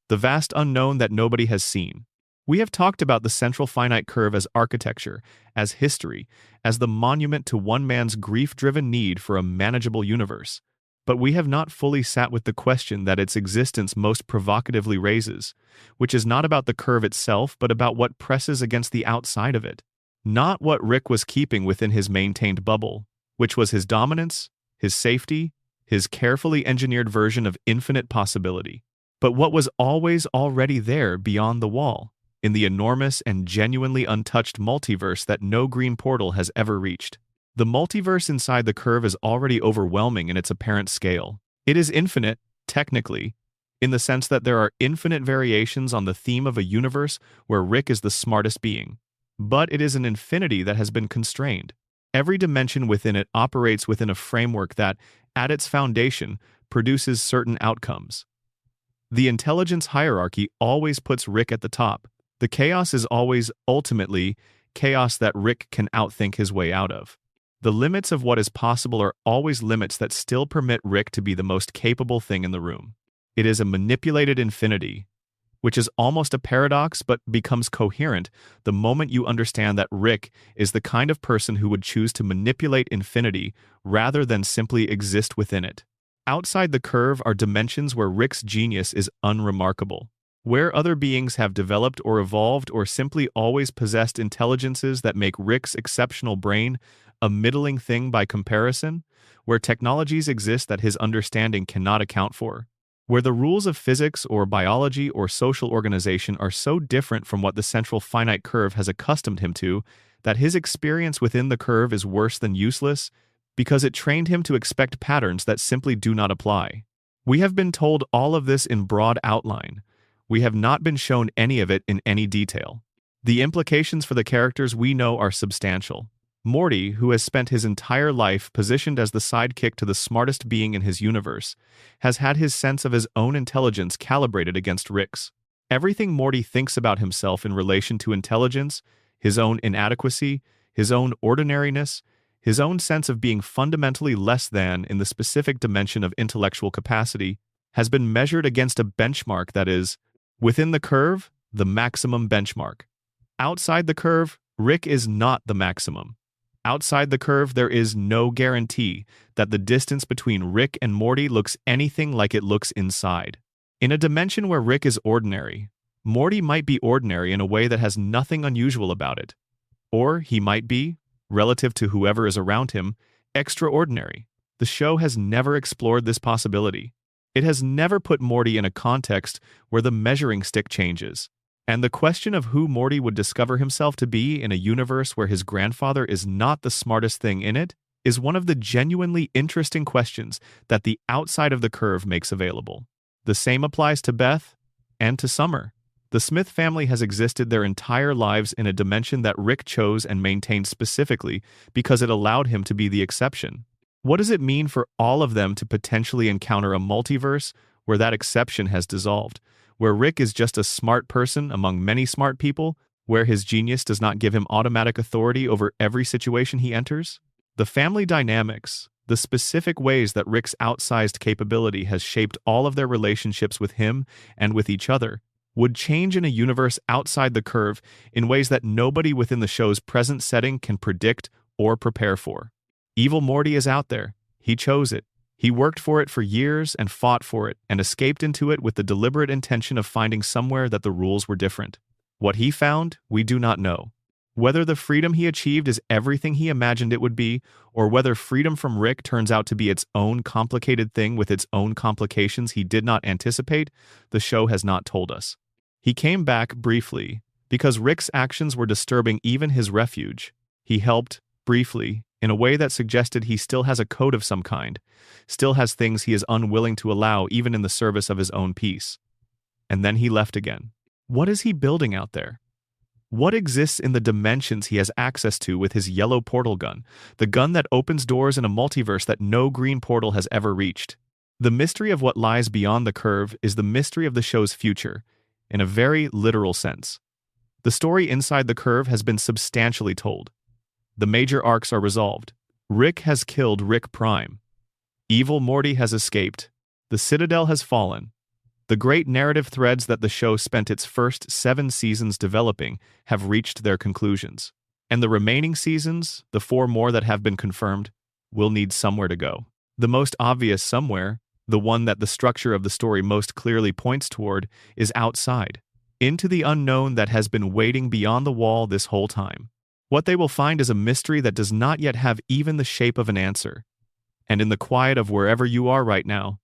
The vast unknown that nobody has seen. We have talked about the Central Finite Curve as architecture, as history, as the monument to one man's grief-driven need for a manageable universe. But we have not fully sat with the question that its existence most provocatively raises, which is not about the curve itself but about what presses against the outside of it. Not what Rick was keeping within his maintained bubble, which was his dominance, his safety, his carefully engineered version of infinite possibility, but what was always already there beyond the wall, in the enormous and genuinely untouched multiverse that no green portal has ever reached. The multiverse inside the curve is already overwhelming in its apparent scale. It is infinite, technically, in the sense that there are infinite variations on the theme of a universe where Rick is the smartest being. But it is an infinity that has been constrained. Every dimension within it operates within a framework that, at its foundation, produces certain outcomes. The intelligence hierarchy always puts Rick at the top. The chaos is always, ultimately, chaos that Rick can outthink his way out of. The limits of what is possible are always limits that still permit Rick to be the most capable thing in the room. It is a manipulated infinity, which is almost a paradox but becomes coherent the moment you understand that Rick is the kind of person who would choose to manipulate infinity rather than simply exist within it. Outside the curve are dimensions where Rick's genius is unremarkable, where other beings have developed or evolved or simply always possessed intelligences that make Rick's exceptional brain a middling thing by comparison, where technologies exist that his understanding cannot account for, where the rules of physics or biology or social organization are so different from what the Central Finite Curve has accustomed him to that his experience within the curve is worse than useless because it trained him to expect patterns that simply do not apply. We have been told all of this in broad outline. We have not been shown any of it in any detail. The implications for the characters we know are substantial. Morty, who has spent his entire life positioned as the sidekick to the smartest being in his universe, has had his sense of his own intelligence calibrated against Rick's. Everything Morty thinks about himself in relation to intelligence, his own inadequacy, his own ordinariness, his own sense of being fundamentally less than in the specific dimension of intellectual capacity, has been measured against a benchmark that is, within the curve, the maximum benchmark. Outside the curve, Rick is not the maximum. Outside the curve, there is no guarantee that the distance between Rick and Morty looks anything like it looks inside. In a dimension where Rick is ordinary, Morty might be ordinary in a way that has nothing unusual about it. Or he might be, relative to whoever is around him, extraordinary. The show has never explored this possibility. It has never put Morty in a context where the measuring stick changes. And the question of who Morty would discover himself to be in a universe where his grandfather is not the smartest thing in it is one of the genuinely interesting questions that the outside of the curve makes available. The same applies to Beth and to Summer. The Smith family has existed their entire lives in a dimension that Rick chose and maintained specifically because it allowed him to be the exception. What does it mean for all of them to potentially encounter a multiverse where that exception has dissolved? Where Rick is just a smart person among many smart people, where his genius does not give him automatic authority over every situation he enters? The family dynamics, the specific ways that Rick's outsized capability has shaped all of their relationships with him and with each other, would change in a universe outside the curve in ways that nobody within the show's present setting can predict or prepare for. Evil Morty is out there. He chose it. He worked for it for years and fought for it and escaped into it with the deliberate intention of finding somewhere that the rules were different. What he found, we do not know. Whether the freedom he achieved is everything he imagined it would be, or whether freedom from Rick turns out to be its own complicated thing with its own complications he did not anticipate, the show has not told us. He came back briefly, because Rick's actions were disturbing even his refuge. He helped, briefly, in a way that suggested he still has a code of some kind, still has things he is unwilling to allow even in the service of his own peace. And then he left again. What is he building out there? What exists in the dimensions he has access to with his yellow portal gun, the gun that opens doors in a multiverse that no green portal has ever reached? The mystery of what lies beyond the curve is the mystery of the show's future, in a very literal sense. The story inside the curve has been substantially told. The major arcs are resolved. Rick has killed Rick Prime. Evil Morty has escaped. The Citadel has fallen. The great narrative threads that the show spent its first 7 seasons developing have reached their conclusions. And the remaining seasons, the 4 more that have been confirmed, will need somewhere to go. The most obvious somewhere, the one that the structure of the story most clearly points toward, is outside, into the unknown that has been waiting beyond the wall this whole time. What they will find is a mystery that does not yet have even the shape of an answer. And in the quiet of wherever you are right now,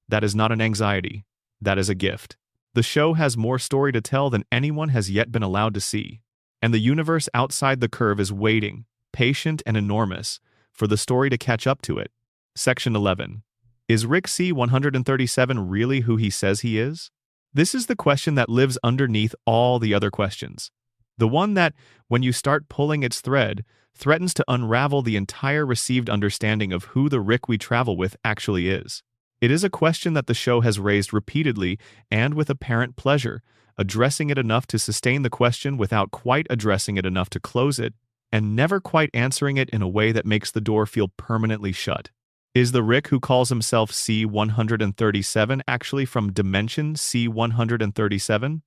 that is not an anxiety, that is a gift. The show has more story to tell than anyone has yet been allowed to see. And the universe outside the curve is waiting, patient and enormous, for the story to catch up to it. Section 11. Is Rick C-137 really who he says he is? This is the question that lives underneath all the other questions. The one that, when you start pulling its thread, threatens to unravel the entire received understanding of who the Rick we travel with actually is. It is a question that the show has raised repeatedly and with apparent pleasure, addressing it enough to sustain the question without quite addressing it enough to close it, and never quite answering it in a way that makes the door feel permanently shut. Is the Rick who calls himself C-137 actually from dimension C-137?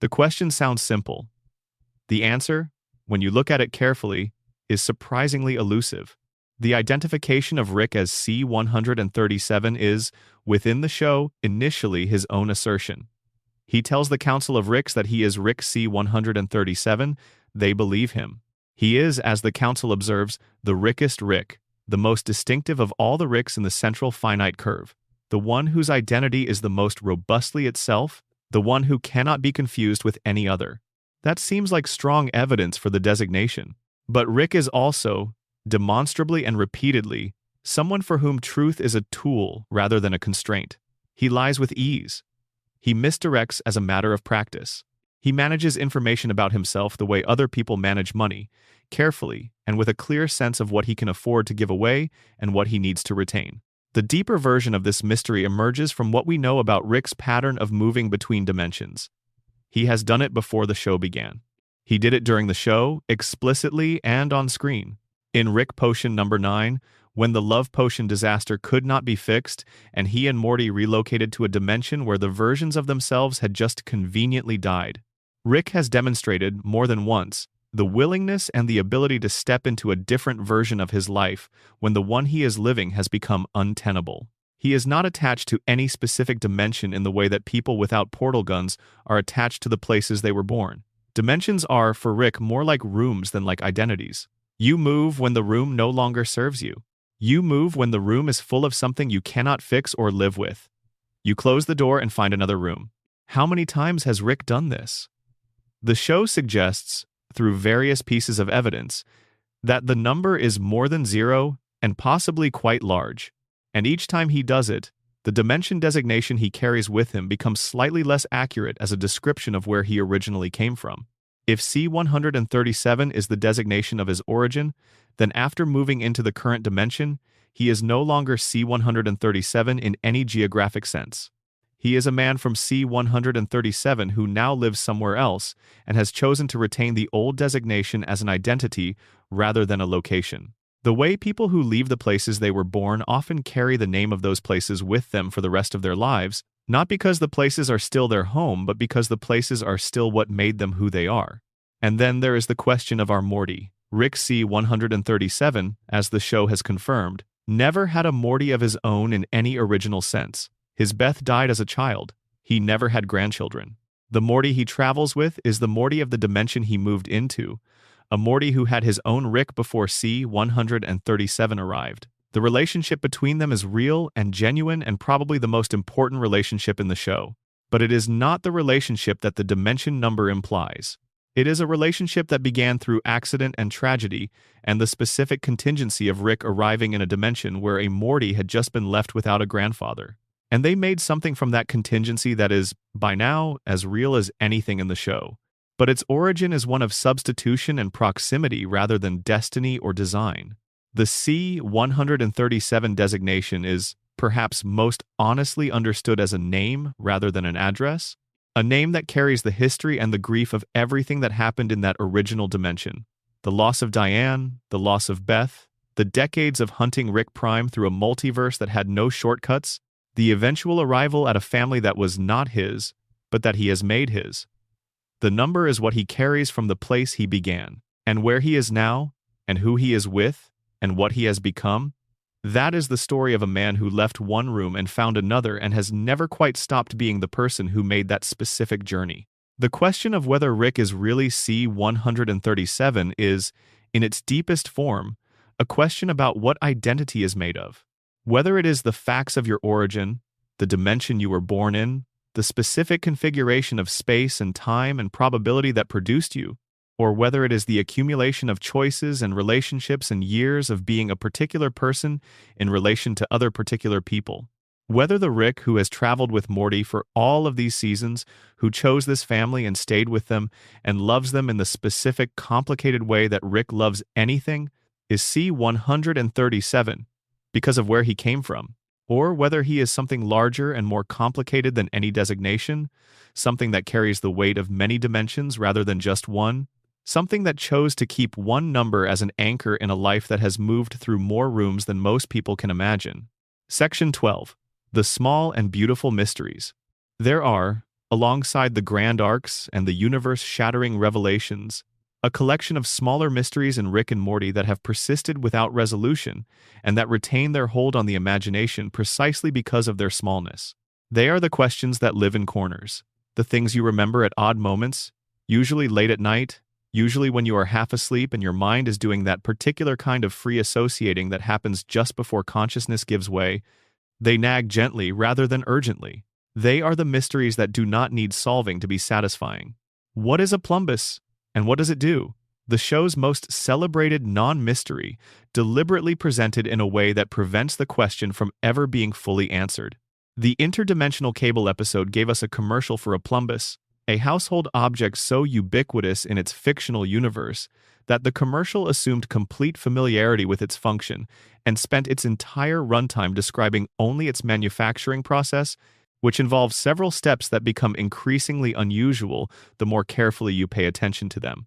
The question sounds simple. The answer, when you look at it carefully, is surprisingly elusive. The identification of Rick as C-137 is, within the show, initially his own assertion. He tells the Council of Ricks that he is Rick C-137. They believe him. He is, as the Council observes, the Rickest Rick, the most distinctive of all the Ricks in the Central Finite Curve, the one whose identity is the most robustly itself, the one who cannot be confused with any other. That seems like strong evidence for the designation. But Rick is also, demonstrably and repeatedly, someone for whom truth is a tool rather than a constraint. He lies with ease. He misdirects as a matter of practice. He manages information about himself the way other people manage money, carefully and with a clear sense of what he can afford to give away and what he needs to retain. The deeper version of this mystery emerges from what we know about Rick's pattern of moving between dimensions. He has done it before the show began. He did it during the show, explicitly and on screen. In Rick Potion number 9, when the love potion disaster could not be fixed, and he and Morty relocated to a dimension where the versions of themselves had just conveniently died. Rick has demonstrated, more than once, the willingness and the ability to step into a different version of his life when the one he is living has become untenable. He is not attached to any specific dimension in the way that people without portal guns are attached to the places they were born. Dimensions are, for Rick, more like rooms than like identities. You move when the room no longer serves you. You move when the room is full of something you cannot fix or live with. You close the door and find another room. How many times has Rick done this? The show suggests, through various pieces of evidence, that the number is more than 0 and possibly quite large. And each time he does it, the dimension designation he carries with him becomes slightly less accurate as a description of where he originally came from. If C-137 is the designation of his origin, then after moving into the current dimension, he is no longer C-137 in any geographic sense. He is a man from C-137 who now lives somewhere else and has chosen to retain the old designation as an identity rather than a location. The way people who leave the places they were born often carry the name of those places with them for the rest of their lives, not because the places are still their home, but because the places are still what made them who they are. And then there is the question of our Morty. Rick C-137, as the show has confirmed, never had a Morty of his own in any original sense. His Beth died as a child. He never had grandchildren. The Morty he travels with is the Morty of the dimension he moved into, a Morty who had his own Rick before C-137 arrived. The relationship between them is real and genuine and probably the most important relationship in the show. But it is not the relationship that the dimension number implies. It is a relationship that began through accident and tragedy and the specific contingency of Rick arriving in a dimension where a Morty had just been left without a grandfather. And they made something from that contingency that is, by now, as real as anything in the show. But its origin is one of substitution and proximity rather than destiny or design. The C-137 designation is, perhaps most honestly understood as a name rather than an address? A name that carries the history and the grief of everything that happened in that original dimension. The loss of Diane, the loss of Beth, the decades of hunting Rick Prime through a multiverse that had no shortcuts, the eventual arrival at a family that was not his, but that he has made his. The number is what he carries from the place he began, and where he is now, and who he is with, and what he has become. That is the story of a man who left one room and found another and has never quite stopped being the person who made that specific journey. The question of whether Rick is really C-137 is, in its deepest form, a question about what identity is made of. Whether it is the facts of your origin, the dimension you were born in, the specific configuration of space and time and probability that produced you, or whether it is the accumulation of choices and relationships and years of being a particular person in relation to other particular people. Whether the Rick who has traveled with Morty for all of these seasons, who chose this family and stayed with them and loves them in the specific, complicated way that Rick loves anything, is C-137 because of where he came from, or whether he is something larger and more complicated than any designation, something that carries the weight of many dimensions rather than just one, something that chose to keep one number as an anchor in a life that has moved through more rooms than most people can imagine. Section 12. The Small and Beautiful Mysteries. There are, alongside the grand arcs and the universe-shattering revelations, a collection of smaller mysteries in Rick and Morty that have persisted without resolution and that retain their hold on the imagination precisely because of their smallness. They are the questions that live in corners, the things you remember at odd moments, usually late at night, usually when you are half asleep and your mind is doing that particular kind of free associating that happens just before consciousness gives way. They nag gently rather than urgently. They are the mysteries that do not need solving to be satisfying. What is a plumbus, and what does it do? The show's most celebrated non-mystery, deliberately presented in a way that prevents the question from ever being fully answered. The interdimensional cable episode gave us a commercial for a plumbus, a household object so ubiquitous in its fictional universe that the commercial assumed complete familiarity with its function and spent its entire runtime describing only its manufacturing process, which involves several steps that become increasingly unusual the more carefully you pay attention to them.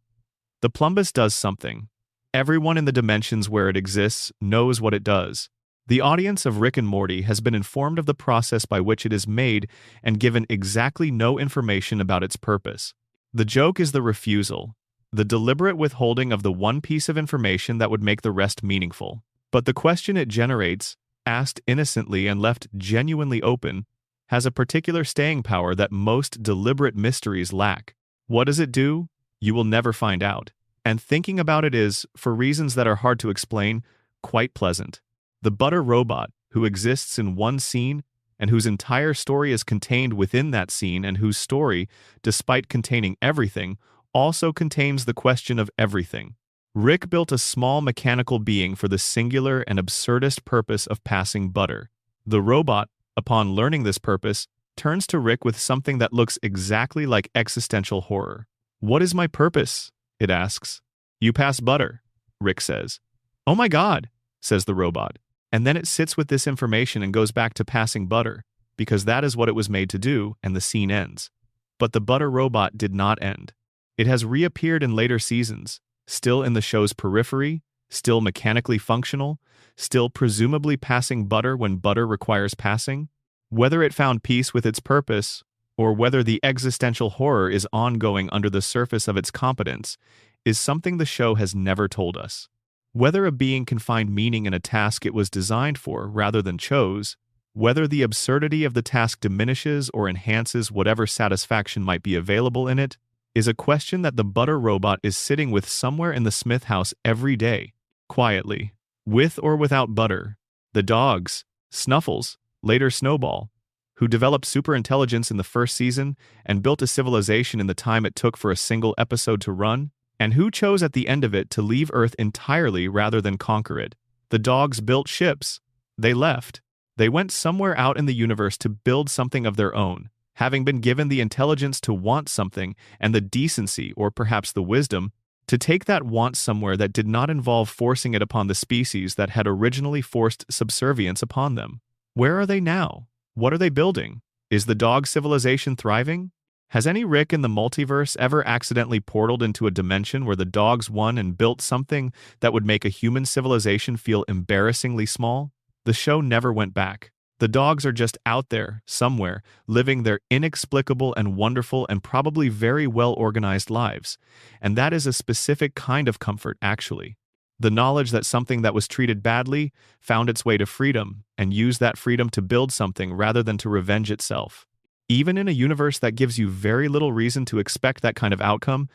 The plumbus does something. Everyone in the dimensions where it exists knows what it does. The audience of Rick and Morty has been informed of the process by which it is made and given exactly no information about its purpose. The joke is the refusal, the deliberate withholding of the one piece of information that would make the rest meaningful. But the question it generates, asked innocently and left genuinely open, has a particular staying power that most deliberate mysteries lack. What does it do? You will never find out. And thinking about it is, for reasons that are hard to explain, quite pleasant. The butter robot, who exists in one scene and whose entire story is contained within that scene and whose story, despite containing everything, also contains the question of everything. Rick built a small mechanical being for the singular and absurdist purpose of passing butter. The robot, upon learning this purpose, turns to Rick with something that looks exactly like existential horror. "What is my purpose?" it asks. "You pass butter," Rick says. "Oh my God," says the robot. And then it sits with this information and goes back to passing butter, because that is what it was made to do, and the scene ends. But the butter robot did not end. It has reappeared in later seasons, still in the show's periphery, still mechanically functional, still presumably passing butter when butter requires passing. Whether it found peace with its purpose, or whether the existential horror is ongoing under the surface of its competence, is something the show has never told us. Whether a being can find meaning in a task it was designed for rather than chose, whether the absurdity of the task diminishes or enhances whatever satisfaction might be available in it, is a question that the butter robot is sitting with somewhere in the Smith house every day, quietly, with or without butter. The dogs, Snuffles, later Snowball, who developed superintelligence in the first season and built a civilization in the time it took for a single episode to run, and who chose at the end of it to leave Earth entirely rather than conquer it. The dogs built ships. They left. They went somewhere out in the universe to build something of their own, having been given the intelligence to want something and the decency, or perhaps the wisdom, to take that want somewhere that did not involve forcing it upon the species that had originally forced subservience upon them. Where are they now? What are they building? Is the dog civilization thriving? Has any Rick in the multiverse ever accidentally portaled into a dimension where the dogs won and built something that would make a human civilization feel embarrassingly small? The show never went back. The dogs are just out there, somewhere, living their inexplicable and wonderful and probably very well-organized lives. And that is a specific kind of comfort, actually. The knowledge that something that was treated badly found its way to freedom and used that freedom to build something rather than to revenge itself. Even in a universe that gives you very little reason to expect that kind of outcome,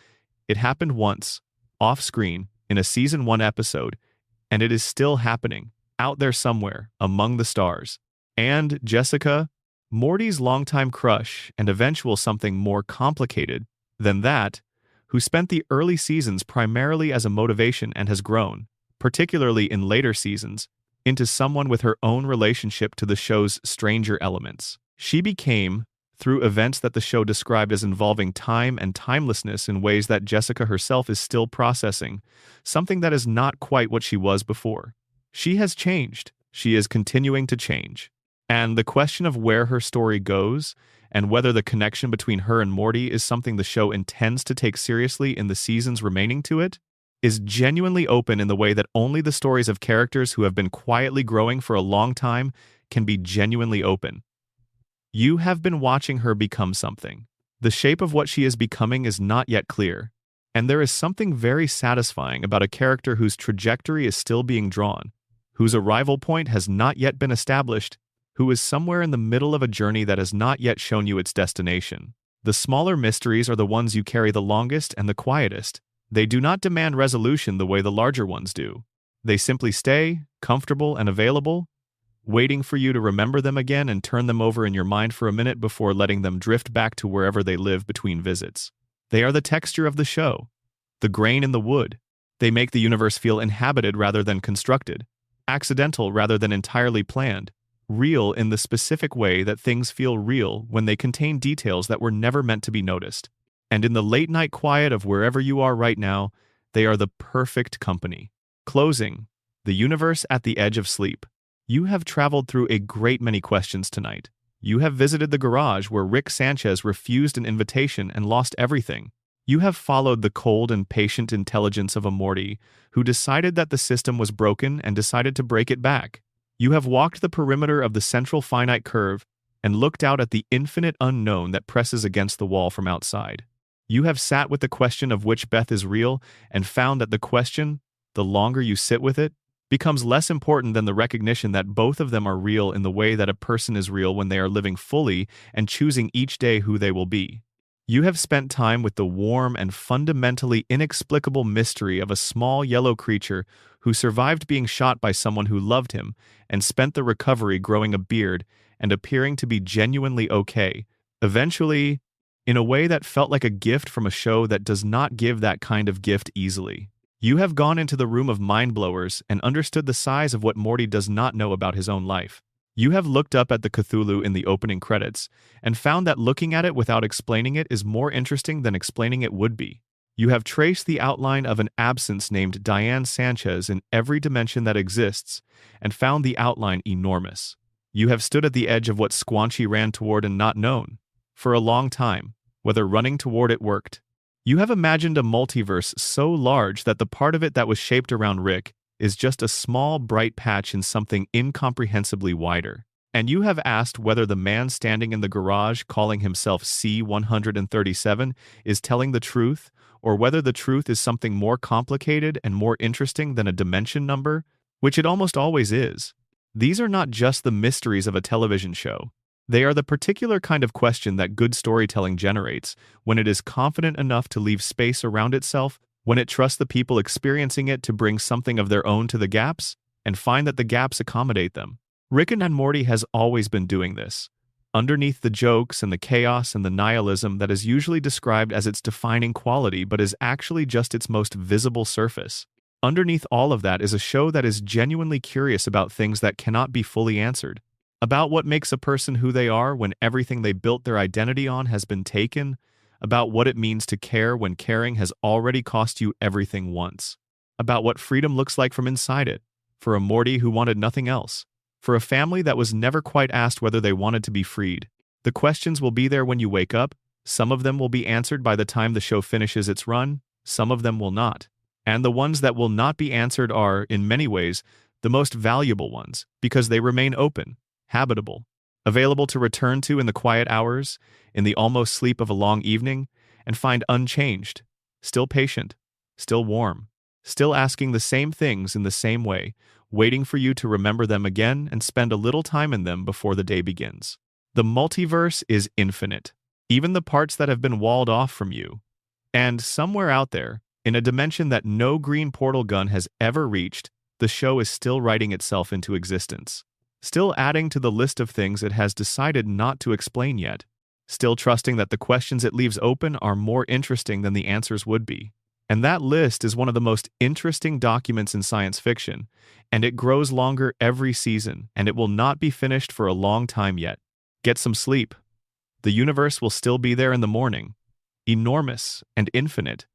it happened once, off-screen, in a Season 1 episode, and it is still happening, out there somewhere, among the stars. And Jessica, Morty's longtime crush and eventual something more complicated than that, who spent the early seasons primarily as a motivation and has grown, particularly in later seasons, into someone with her own relationship to the show's stranger elements. She became, through events that the show described as involving time and timelessness in ways that Jessica herself is still processing, something that is not quite what she was before. She has changed. She is continuing to change. And the question of where her story goes, and whether the connection between her and Morty is something the show intends to take seriously in the seasons remaining to it, is genuinely open in the way that only the stories of characters who have been quietly growing for a long time can be genuinely open. You have been watching her become something. The shape of what she is becoming is not yet clear, and there is something very satisfying about a character whose trajectory is still being drawn, whose arrival point has not yet been established, who is somewhere in the middle of a journey that has not yet shown you its destination. The smaller mysteries are the ones you carry the longest and the quietest. They do not demand resolution the way the larger ones do. They simply stay, comfortable and available, waiting for you to remember them again and turn them over in your mind for a minute before letting them drift back to wherever they live between visits. They are the texture of the show, the grain in the wood. They make the universe feel inhabited rather than constructed, accidental rather than entirely planned, real in the specific way that things feel real when they contain details that were never meant to be noticed. And in the late-night quiet of wherever you are right now, they are the perfect company. Closing. The universe at the edge of sleep. You have traveled through a great many questions tonight. You have visited the garage where Rick Sanchez refused an invitation and lost everything. You have followed the cold and patient intelligence of a Morty who decided that the system was broken and decided to break it back. You have walked the perimeter of the Central Finite Curve and looked out at the infinite unknown that presses against the wall from outside. You have sat with the question of which Beth is real and found that the question, the longer you sit with it, becomes less important than the recognition that both of them are real in the way that a person is real when they are living fully and choosing each day who they will be. You have spent time with the warm and fundamentally inexplicable mystery of a small yellow creature who survived being shot by someone who loved him and spent the recovery growing a beard and appearing to be genuinely okay, eventually, in a way that felt like a gift from a show that does not give that kind of gift easily. You have gone into the room of mind-blowers and understood the size of what Morty does not know about his own life. You have looked up at the Cthulhu in the opening credits and found that looking at it without explaining it is more interesting than explaining it would be. You have traced the outline of an absence named Diane Sanchez in every dimension that exists and found the outline enormous. You have stood at the edge of what Squanchy ran toward and not known, for a long time, whether running toward it worked. You have imagined a multiverse so large that the part of it that was shaped around Rick is just a small, bright patch in something incomprehensibly wider. And you have asked whether the man standing in the garage calling himself C-137 is telling the truth, or whether the truth is something more complicated and more interesting than a dimension number, which it almost always is. These are not just the mysteries of a television show. They are the particular kind of question that good storytelling generates when it is confident enough to leave space around itself, when it trusts the people experiencing it to bring something of their own to the gaps, and find that the gaps accommodate them. Rick and Morty has always been doing this. Underneath the jokes and the chaos and the nihilism that is usually described as its defining quality but is actually just its most visible surface. Underneath all of that is a show that is genuinely curious about things that cannot be fully answered. About what makes a person who they are when everything they built their identity on has been taken, about what it means to care when caring has already cost you everything once, about what freedom looks like from inside it, for a Morty who wanted nothing else, For a family that was never quite asked whether they wanted to be freed. The questions will be there when you wake up. Some of them will be answered by the time the show finishes its run, some of them will not. And the ones that will not be answered are, in many ways, the most valuable ones, because they remain open, habitable, available to return to in the quiet hours, in the almost sleep of a long evening, and find unchanged, still patient, still warm, still asking the same things in the same way, waiting for you to remember them again and spend a little time in them before the day begins. The multiverse is infinite, even the parts that have been walled off from you. And somewhere out there, in a dimension that no green portal gun has ever reached, the show is still writing itself into existence. Still adding to the list of things it has decided not to explain yet. Still trusting that the questions it leaves open are more interesting than the answers would be. And that list is one of the most interesting documents in science fiction, and it grows longer every season, and it will not be finished for a long time yet. Get some sleep. The universe will still be there in the morning, enormous and infinite,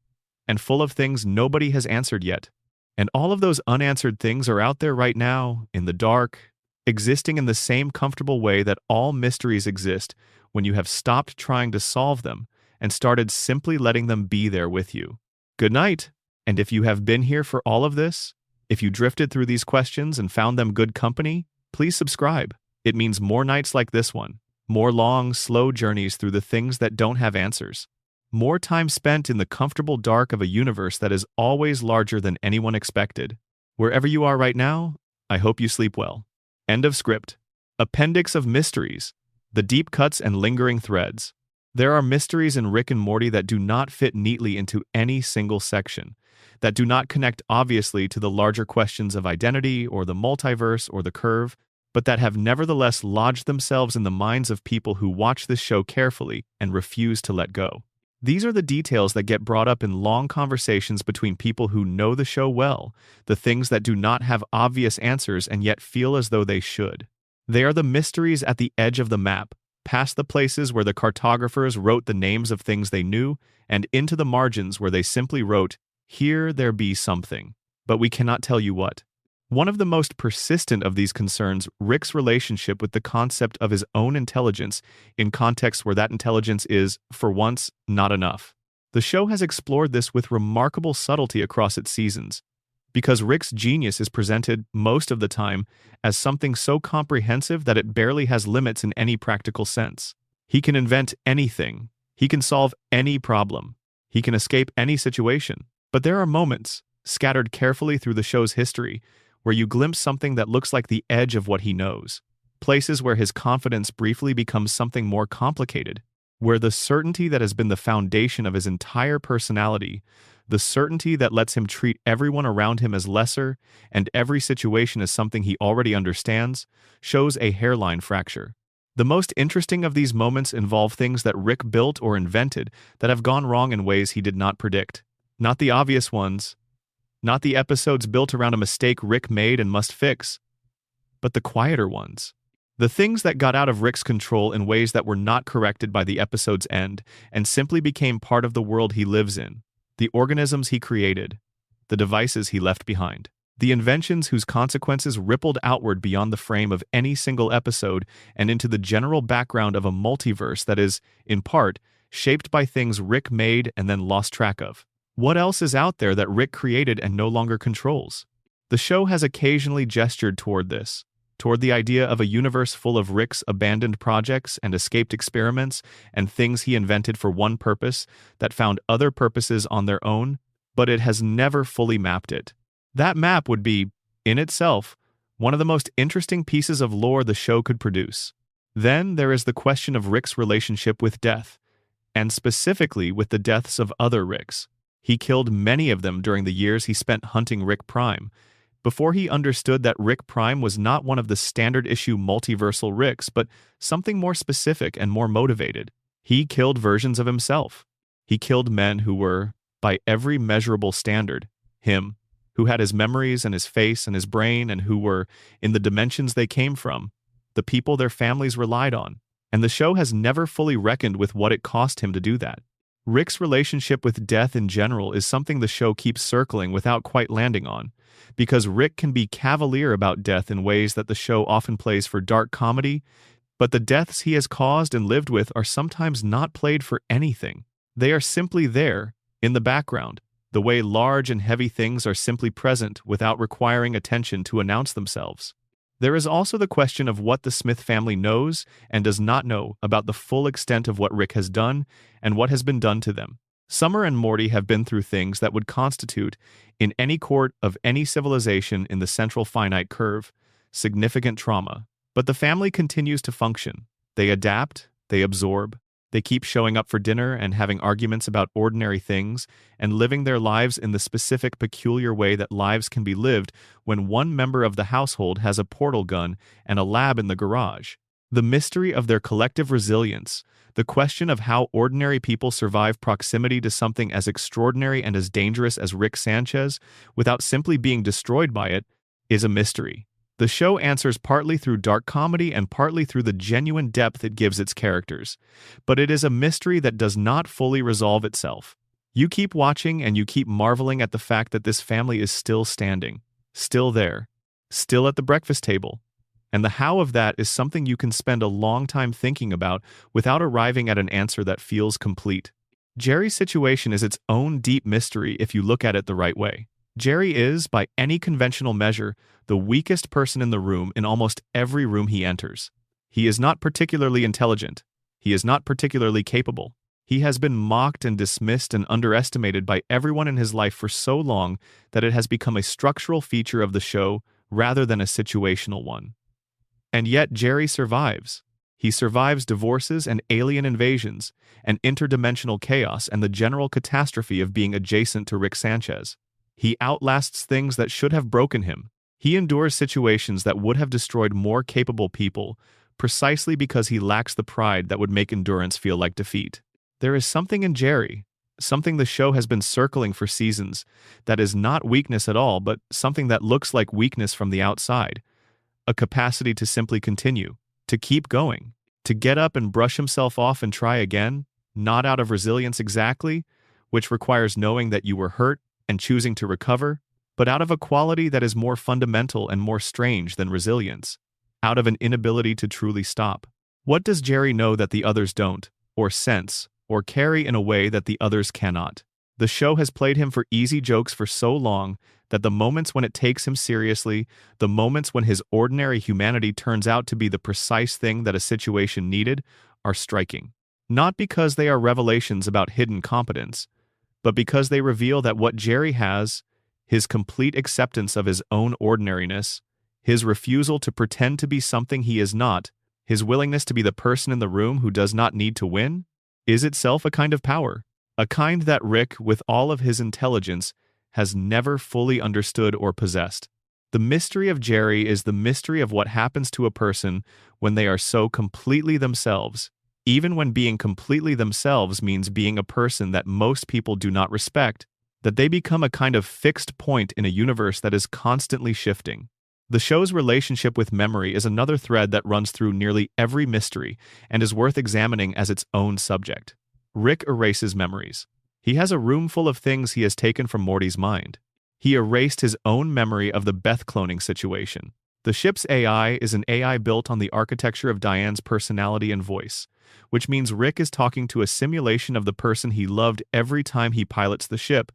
and full of things nobody has answered yet. And all of those unanswered things are out there right now, in the dark, existing in the same comfortable way that all mysteries exist when you have stopped trying to solve them and started simply letting them be there with you. Good night, and if you have been here for all of this, if you drifted through these questions and found them good company, please subscribe. It means more nights like this one, more long, slow journeys through the things that don't have answers, more time spent in the comfortable dark of a universe that is always larger than anyone expected. Wherever you are right now, I hope you sleep well. End of script. Appendix of mysteries, the deep cuts and lingering threads. There are mysteries in Rick and Morty that do not fit neatly into any single section, that do not connect obviously to the larger questions of identity or the multiverse or the curve, but that have nevertheless lodged themselves in the minds of people who watch this show carefully and refuse to let go. These are the details that get brought up in long conversations between people who know the show well, the things that do not have obvious answers and yet feel as though they should. They are the mysteries at the edge of the map, past the places where the cartographers wrote the names of things they knew, and into the margins where they simply wrote, "Here there be something, but we cannot tell you what." One of the most persistent of these concerns, Rick's relationship with the concept of his own intelligence in contexts where that intelligence is, for once, not enough. The show has explored this with remarkable subtlety across its seasons, because Rick's genius is presented, most of the time, as something so comprehensive that it barely has limits in any practical sense. He can invent anything. He can solve any problem. He can escape any situation. But there are moments, scattered carefully through the show's history, where you glimpse something that looks like the edge of what he knows. Places where his confidence briefly becomes something more complicated, where the certainty that has been the foundation of his entire personality, the certainty that lets him treat everyone around him as lesser and every situation as something he already understands, shows a hairline fracture. The most interesting of these moments involve things that Rick built or invented that have gone wrong in ways he did not predict. Not the obvious ones, not the episodes built around a mistake Rick made and must fix, but the quieter ones. The things that got out of Rick's control in ways that were not corrected by the episode's end and simply became part of the world he lives in. The organisms he created, the devices he left behind, the inventions whose consequences rippled outward beyond the frame of any single episode and into the general background of a multiverse that is, in part, shaped by things Rick made and then lost track of. What else is out there that Rick created and no longer controls? The show has occasionally gestured toward this, toward the idea of a universe full of Rick's abandoned projects and escaped experiments and things he invented for one purpose that found other purposes on their own, but it has never fully mapped it. That map would be, in itself, one of the most interesting pieces of lore the show could produce. Then there is the question of Rick's relationship with death, and specifically with the deaths of other Ricks. He killed many of them during the years he spent hunting Rick Prime, before he understood that Rick Prime was not one of the standard-issue multiversal Ricks, but something more specific and more motivated. He killed versions of himself. He killed men who were, by every measurable standard, him, who had his memories and his face and his brain and who were, in the dimensions they came from, the people their families relied on. And the show has never fully reckoned with what it cost him to do that. Rick's relationship with death in general is something the show keeps circling without quite landing on, because Rick can be cavalier about death in ways that the show often plays for dark comedy, but the deaths he has caused and lived with are sometimes not played for anything. They are simply there, in the background, the way large and heavy things are simply present without requiring attention to announce themselves. There is also the question of what the Smith family knows and does not know about the full extent of what Rick has done and what has been done to them. Summer and Morty have been through things that would constitute, in any court of any civilization in the Central Finite Curve, significant trauma. But the family continues to function. They adapt, they absorb, they keep showing up for dinner and having arguments about ordinary things and living their lives in the specific peculiar way that lives can be lived when one member of the household has a portal gun and a lab in the garage. The mystery of their collective resilience, the question of how ordinary people survive proximity to something as extraordinary and as dangerous as Rick Sanchez without simply being destroyed by it, is a mystery. The show answers partly through dark comedy and partly through the genuine depth it gives its characters, but it is a mystery that does not fully resolve itself. You keep watching and you keep marveling at the fact that this family is still standing, still there, still at the breakfast table. And the how of that is something you can spend a long time thinking about without arriving at an answer that feels complete. Jerry's situation is its own deep mystery if you look at it the right way. Jerry is, by any conventional measure, the weakest person in the room in almost every room he enters. He is not particularly intelligent. He is not particularly capable. He has been mocked and dismissed and underestimated by everyone in his life for so long that it has become a structural feature of the show rather than a situational one. And yet Jerry survives. He survives divorces and alien invasions, and interdimensional chaos and the general catastrophe of being adjacent to Rick Sanchez. He outlasts things that should have broken him. He endures situations that would have destroyed more capable people, precisely because he lacks the pride that would make endurance feel like defeat. There is something in Jerry, something the show has been circling for seasons, that is not weakness at all, but something that looks like weakness from the outside. A capacity to simply continue, to keep going, to get up and brush himself off and try again, not out of resilience exactly, which requires knowing that you were hurt and choosing to recover, but out of a quality that is more fundamental and more strange than resilience, out of an inability to truly stop. What does Jerry know that the others don't, or sense, or carry in a way that the others cannot? The show has played him for easy jokes for so long that the moments when it takes him seriously, the moments when his ordinary humanity turns out to be the precise thing that a situation needed, are striking. Not because they are revelations about hidden competence, but because they reveal that what Jerry has, his complete acceptance of his own ordinariness, his refusal to pretend to be something he is not, his willingness to be the person in the room who does not need to win, is itself a kind of power, a kind that Rick, with all of his intelligence, has never fully understood or possessed. The mystery of Jerry is the mystery of what happens to a person when they are so completely themselves, even when being completely themselves means being a person that most people do not respect, that they become a kind of fixed point in a universe that is constantly shifting. The show's relationship with memory is another thread that runs through nearly every mystery and is worth examining as its own subject. Rick erases memories. He has a room full of things he has taken from Morty's mind. He erased his own memory of the Beth cloning situation. The ship's AI is an AI built on the architecture of Diane's personality and voice, which means Rick is talking to a simulation of the person he loved every time he pilots the ship,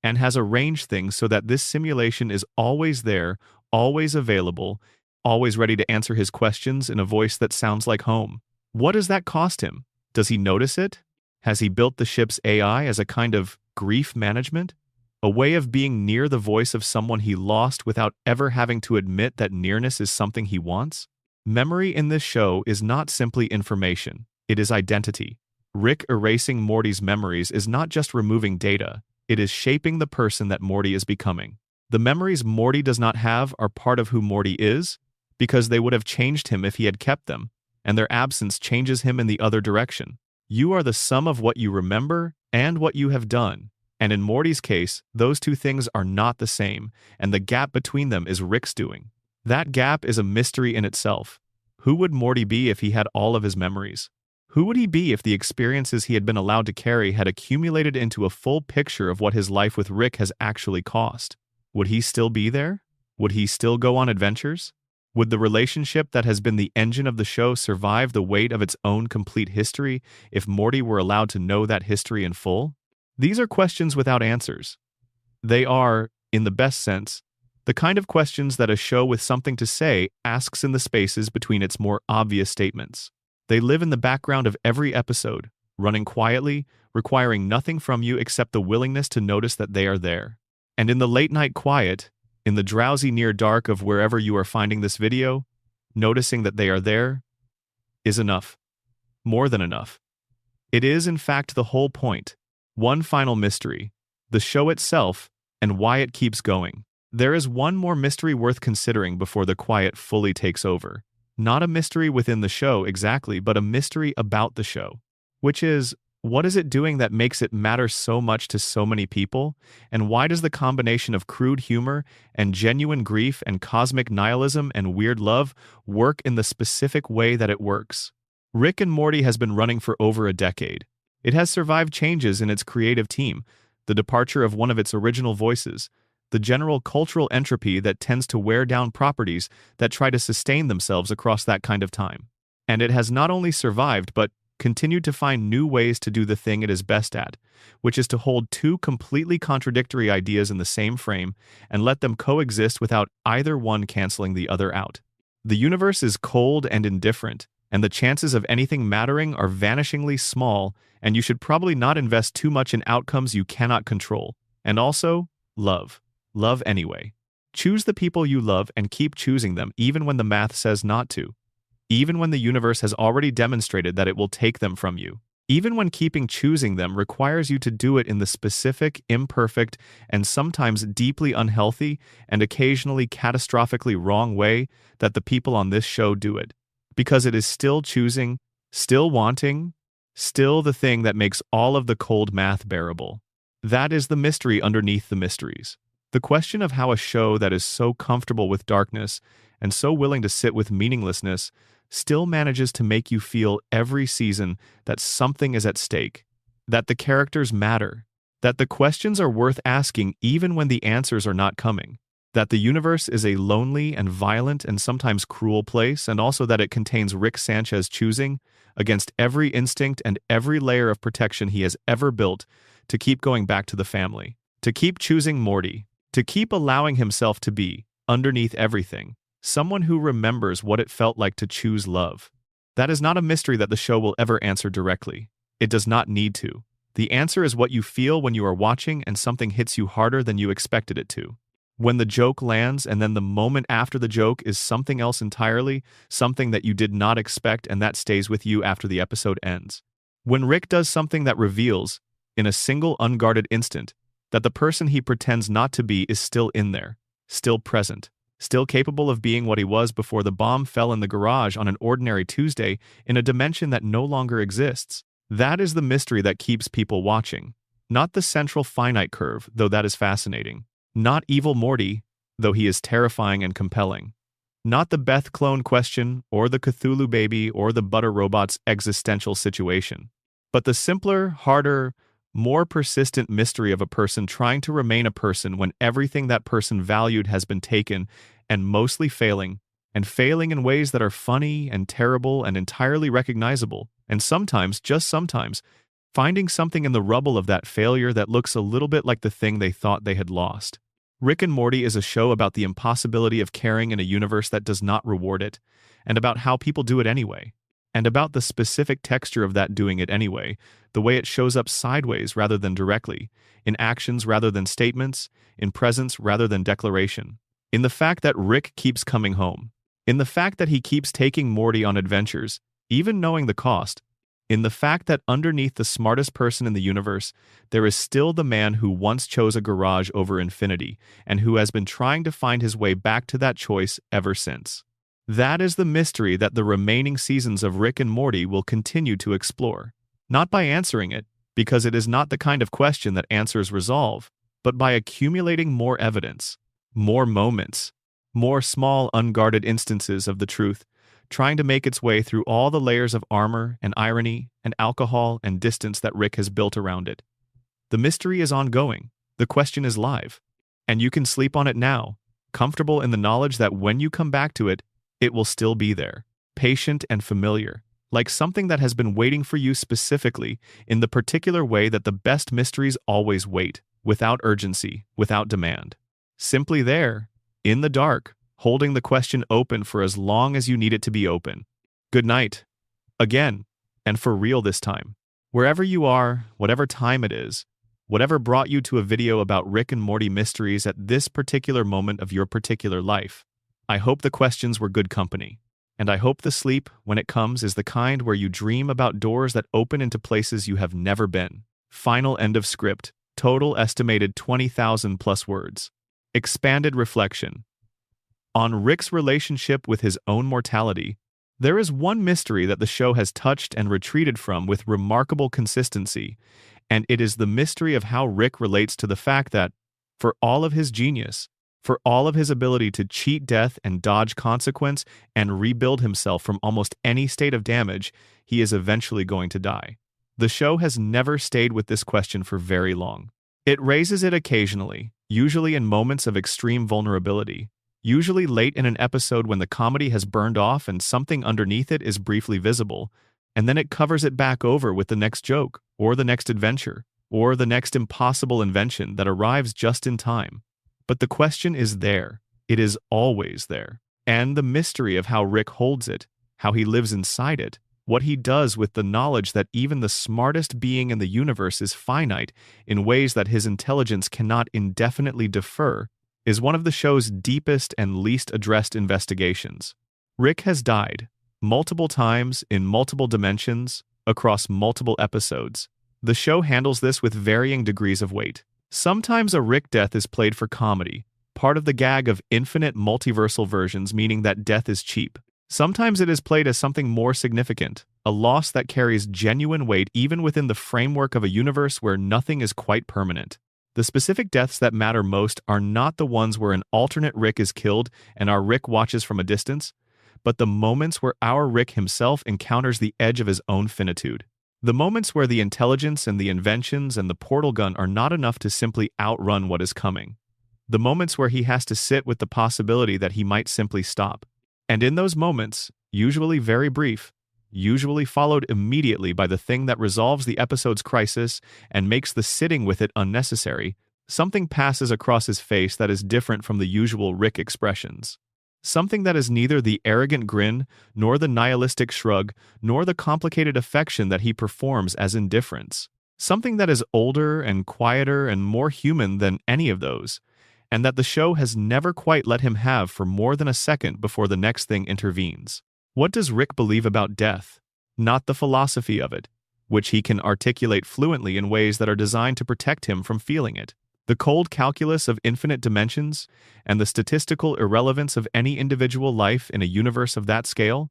and has arranged things so that this simulation is always there, always available, always ready to answer his questions in a voice that sounds like home. What does that cost him? Does he notice it? Has he built the ship's AI as a kind of grief management? A way of being near the voice of someone he lost without ever having to admit that nearness is something he wants? Memory in this show is not simply information, it is identity. Rick erasing Morty's memories is not just removing data, it is shaping the person that Morty is becoming. The memories Morty does not have are part of who Morty is, because they would have changed him if he had kept them, and their absence changes him in the other direction. You are the sum of what you remember and what you have done, and in Morty's case, those two things are not the same, and the gap between them is Rick's doing. That gap is a mystery in itself. Who would Morty be if he had all of his memories? Who would he be if the experiences he had been allowed to carry had accumulated into a full picture of what his life with Rick has actually cost? Would he still be there? Would he still go on adventures? Would the relationship that has been the engine of the show survive the weight of its own complete history if Morty were allowed to know that history in full? These are questions without answers. They are, in the best sense, the kind of questions that a show with something to say asks in the spaces between its more obvious statements. They live in the background of every episode, running quietly, requiring nothing from you except the willingness to notice that they are there. And in the late-night quiet, in the drowsy near dark of wherever you are finding this video, noticing that they are there is enough. More than enough. It is, in fact, the whole point. One final mystery, the show itself, and why it keeps going. There is one more mystery worth considering before the quiet fully takes over. Not a mystery within the show exactly, but a mystery about the show. Which is, what is it doing that makes it matter so much to so many people? And why does the combination of crude humor and genuine grief and cosmic nihilism and weird love work in the specific way that it works? Rick and Morty has been running for over a decade. It has survived changes in its creative team, the departure of one of its original voices, the general cultural entropy that tends to wear down properties that try to sustain themselves across that kind of time. And it has not only survived, but continued to find new ways to do the thing it is best at, which is to hold two completely contradictory ideas in the same frame and let them coexist without either one canceling the other out. The universe is cold and indifferent, and the chances of anything mattering are vanishingly small, and you should probably not invest too much in outcomes you cannot control. And also, love. Love anyway. Choose the people you love and keep choosing them even when the math says not to. Even when the universe has already demonstrated that it will take them from you. Even when keeping choosing them requires you to do it in the specific, imperfect, and sometimes deeply unhealthy and occasionally catastrophically wrong way that the people on this show do it. Because it is still choosing, still wanting, still the thing that makes all of the cold math bearable. That is the mystery underneath the mysteries. The question of how a show that is so comfortable with darkness and so willing to sit with meaninglessness still manages to make you feel every season that something is at stake, that the characters matter, that the questions are worth asking even when the answers are not coming, that the universe is a lonely and violent and sometimes cruel place, and also that it contains Rick Sanchez choosing, against every instinct and every layer of protection he has ever built, to keep going back to the family, to keep choosing Morty, to keep allowing himself to be, underneath everything, someone who remembers what it felt like to choose love. That is not a mystery that the show will ever answer directly. It does not need to. The answer is what you feel when you are watching and something hits you harder than you expected it to. When the joke lands and then the moment after the joke is something else entirely, something that you did not expect and that stays with you after the episode ends. When Rick does something that reveals, in a single unguarded instant, that the person he pretends not to be is still in there, still present, still capable of being what he was before the bomb fell in the garage on an ordinary Tuesday in a dimension that no longer exists. That is the mystery that keeps people watching. Not the Central Finite Curve, though that is fascinating. Not Evil Morty, though he is terrifying and compelling. Not the Beth clone question, or the Cthulhu baby, or the Butter Robot's existential situation. But the simpler, harder, more persistent mystery of a person trying to remain a person when everything that person valued has been taken, and mostly failing in ways that are funny and terrible and entirely recognizable, and sometimes, just sometimes, finding something in the rubble of that failure that looks a little bit like the thing they thought they had lost. Rick and Morty is a show about the impossibility of caring in a universe that does not reward it, and about how people do it anyway. And about the specific texture of that doing it anyway, the way it shows up sideways rather than directly, in actions rather than statements, in presence rather than declaration. In the fact that Rick keeps coming home. In the fact that he keeps taking Morty on adventures, even knowing the cost. In the fact that underneath the smartest person in the universe, there is still the man who once chose a garage over infinity, and who has been trying to find his way back to that choice ever since. That is the mystery that the remaining seasons of Rick and Morty will continue to explore. Not by answering it, because it is not the kind of question that answers resolve, but by accumulating more evidence, more moments, more small unguarded instances of the truth, trying to make its way through all the layers of armor and irony and alcohol and distance that Rick has built around it. The mystery is ongoing. The question is live. And you can sleep on it now, comfortable in the knowledge that when you come back to it, it will still be there, patient and familiar, like something that has been waiting for you specifically in the particular way that the best mysteries always wait, without urgency, without demand. Simply there, in the dark, holding the question open for as long as you need it to be open. Good night. Again, and for real this time. Wherever you are, whatever time it is, whatever brought you to a video about Rick and Morty mysteries at this particular moment of your particular life, I hope the questions were good company. And I hope the sleep, when it comes, is the kind where you dream about doors that open into places you have never been. Final end of script. Total estimated 20,000 plus words. Expanded reflection. On Rick's relationship with his own mortality, there is one mystery that the show has touched and retreated from with remarkable consistency, and it is the mystery of how Rick relates to the fact that, for all of his genius, for all of his ability to cheat death and dodge consequence and rebuild himself from almost any state of damage, he is eventually going to die. The show has never stayed with this question for very long. It raises it occasionally, usually in moments of extreme vulnerability, usually late in an episode when the comedy has burned off and something underneath it is briefly visible, and then it covers it back over with the next joke, or the next adventure, or the next impossible invention that arrives just in time. But the question is there. It is always there. And the mystery of how Rick holds it, how he lives inside it, what he does with the knowledge that even the smartest being in the universe is finite in ways that his intelligence cannot indefinitely defer, is one of the show's deepest and least addressed investigations. Rick has died, multiple times in multiple dimensions, across multiple episodes. The show handles this with varying degrees of weight. Sometimes a Rick death is played for comedy, part of the gag of infinite multiversal versions, meaning that death is cheap. Sometimes it is played as something more significant, a loss that carries genuine weight even within the framework of a universe where nothing is quite permanent. The specific deaths that matter most are not the ones where an alternate Rick is killed and our Rick watches from a distance, but the moments where our Rick himself encounters the edge of his own finitude. The moments where the intelligence and the inventions and the portal gun are not enough to simply outrun what is coming. The moments where he has to sit with the possibility that he might simply stop. And in those moments, usually very brief, usually followed immediately by the thing that resolves the episode's crisis and makes the sitting with it unnecessary, something passes across his face that is different from the usual Rick expressions. Something that is neither the arrogant grin, nor the nihilistic shrug, nor the complicated affection that he performs as indifference. Something that is older and quieter and more human than any of those, and that the show has never quite let him have for more than a second before the next thing intervenes. What does Rick believe about death? Not the philosophy of it, which he can articulate fluently in ways that are designed to protect him from feeling it. The cold calculus of infinite dimensions and the statistical irrelevance of any individual life in a universe of that scale,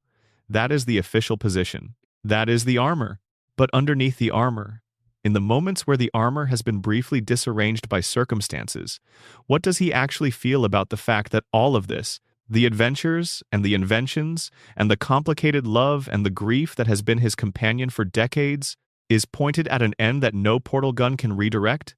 that is the official position. That is the armor. But underneath the armor, in the moments where the armor has been briefly disarranged by circumstances, what does he actually feel about the fact that all of this, the adventures and the inventions and the complicated love and the grief that has been his companion for decades, is pointed at an end that no portal gun can redirect?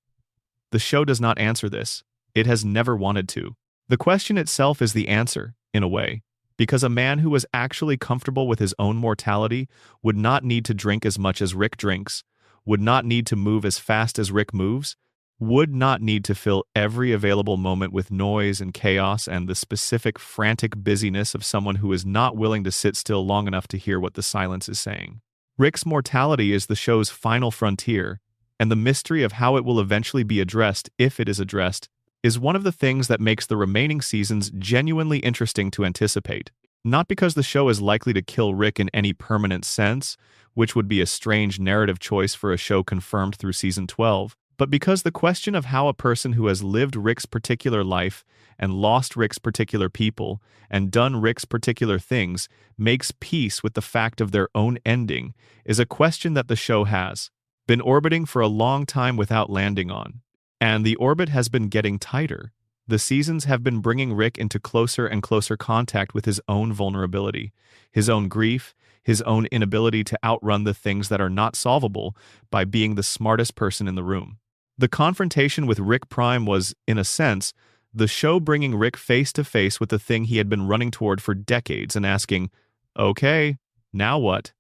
The show does not answer this. It has never wanted to. The question itself is the answer, in a way, because a man who was actually comfortable with his own mortality would not need to drink as much as Rick drinks, would not need to move as fast as Rick moves, would not need to fill every available moment with noise and chaos and the specific frantic busyness of someone who is not willing to sit still long enough to hear what the silence is saying. Rick's mortality is the show's final frontier, and the mystery of how it will eventually be addressed, if it is addressed, is one of the things that makes the remaining seasons genuinely interesting to anticipate. Not because the show is likely to kill Rick in any permanent sense, which would be a strange narrative choice for a show confirmed through season 12, but because the question of how a person who has lived Rick's particular life and lost Rick's particular people and done Rick's particular things makes peace with the fact of their own ending is a question that the show has been orbiting for a long time without landing on. And the orbit has been getting tighter. The seasons have been bringing Rick into closer and closer contact with his own vulnerability, his own grief, his own inability to outrun the things that are not solvable by being the smartest person in the room. The confrontation with Rick Prime was, in a sense, the show bringing Rick face to face with the thing he had been running toward for decades and asking, "Okay, now what?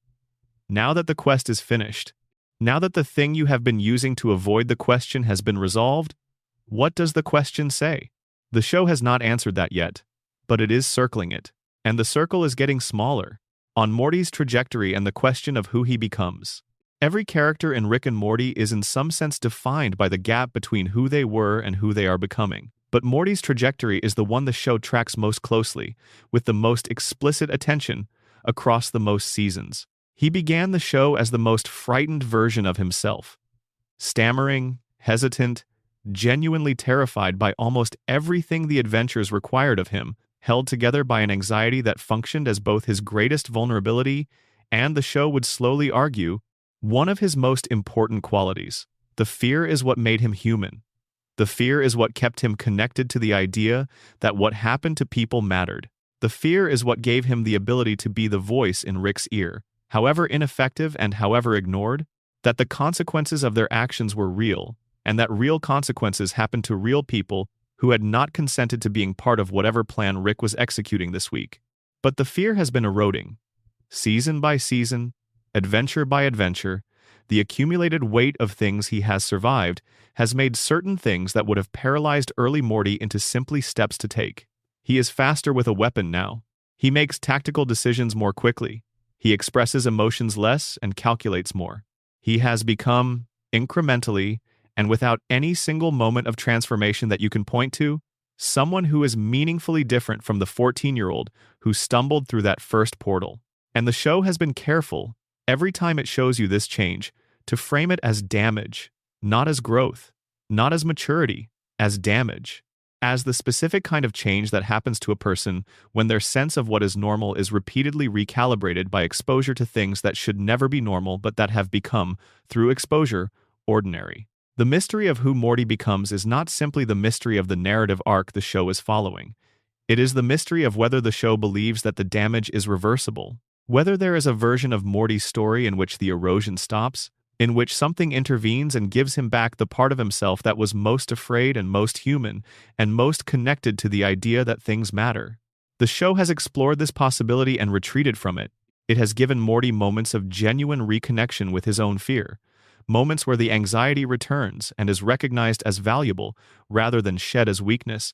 Now that the quest is finished, now that the thing you have been using to avoid the question has been resolved, what does the question say?" The show has not answered that yet, but it is circling it, and the circle is getting smaller, on Morty's trajectory and the question of who he becomes. Every character in Rick and Morty is in some sense defined by the gap between who they were and who they are becoming. But Morty's trajectory is the one the show tracks most closely, with the most explicit attention across the most seasons. He began the show as the most frightened version of himself, stammering, hesitant, genuinely terrified by almost everything the adventures required of him, held together by an anxiety that functioned as both his greatest vulnerability and, the show would slowly argue, one of his most important qualities. The fear is what made him human. The fear is what kept him connected to the idea that what happened to people mattered. The fear is what gave him the ability to be the voice in Rick's ear, however ineffective and however ignored, that the consequences of their actions were real, and that real consequences happened to real people who had not consented to being part of whatever plan Rick was executing this week. But the fear has been eroding. Season by season, adventure by adventure, the accumulated weight of things he has survived has made certain things that would have paralyzed early Morty into simply steps to take. He is faster with a weapon now. He makes tactical decisions more quickly. He expresses emotions less and calculates more. He has become, incrementally, and without any single moment of transformation that you can point to, someone who is meaningfully different from the 14-year-old who stumbled through that first portal. And the show has been careful, every time it shows you this change, to frame it as damage, not as growth, not as maturity, as damage, as the specific kind of change that happens to a person when their sense of what is normal is repeatedly recalibrated by exposure to things that should never be normal but that have become, through exposure, ordinary. The mystery of who Morty becomes is not simply the mystery of the narrative arc the show is following. It is the mystery of whether the show believes that the damage is reversible, whether there is a version of Morty's story in which the erosion stops, in which something intervenes and gives him back the part of himself that was most afraid and most human and most connected to the idea that things matter. The show has explored this possibility and retreated from it. It has given Morty moments of genuine reconnection with his own fear, moments where the anxiety returns and is recognized as valuable rather than shed as weakness,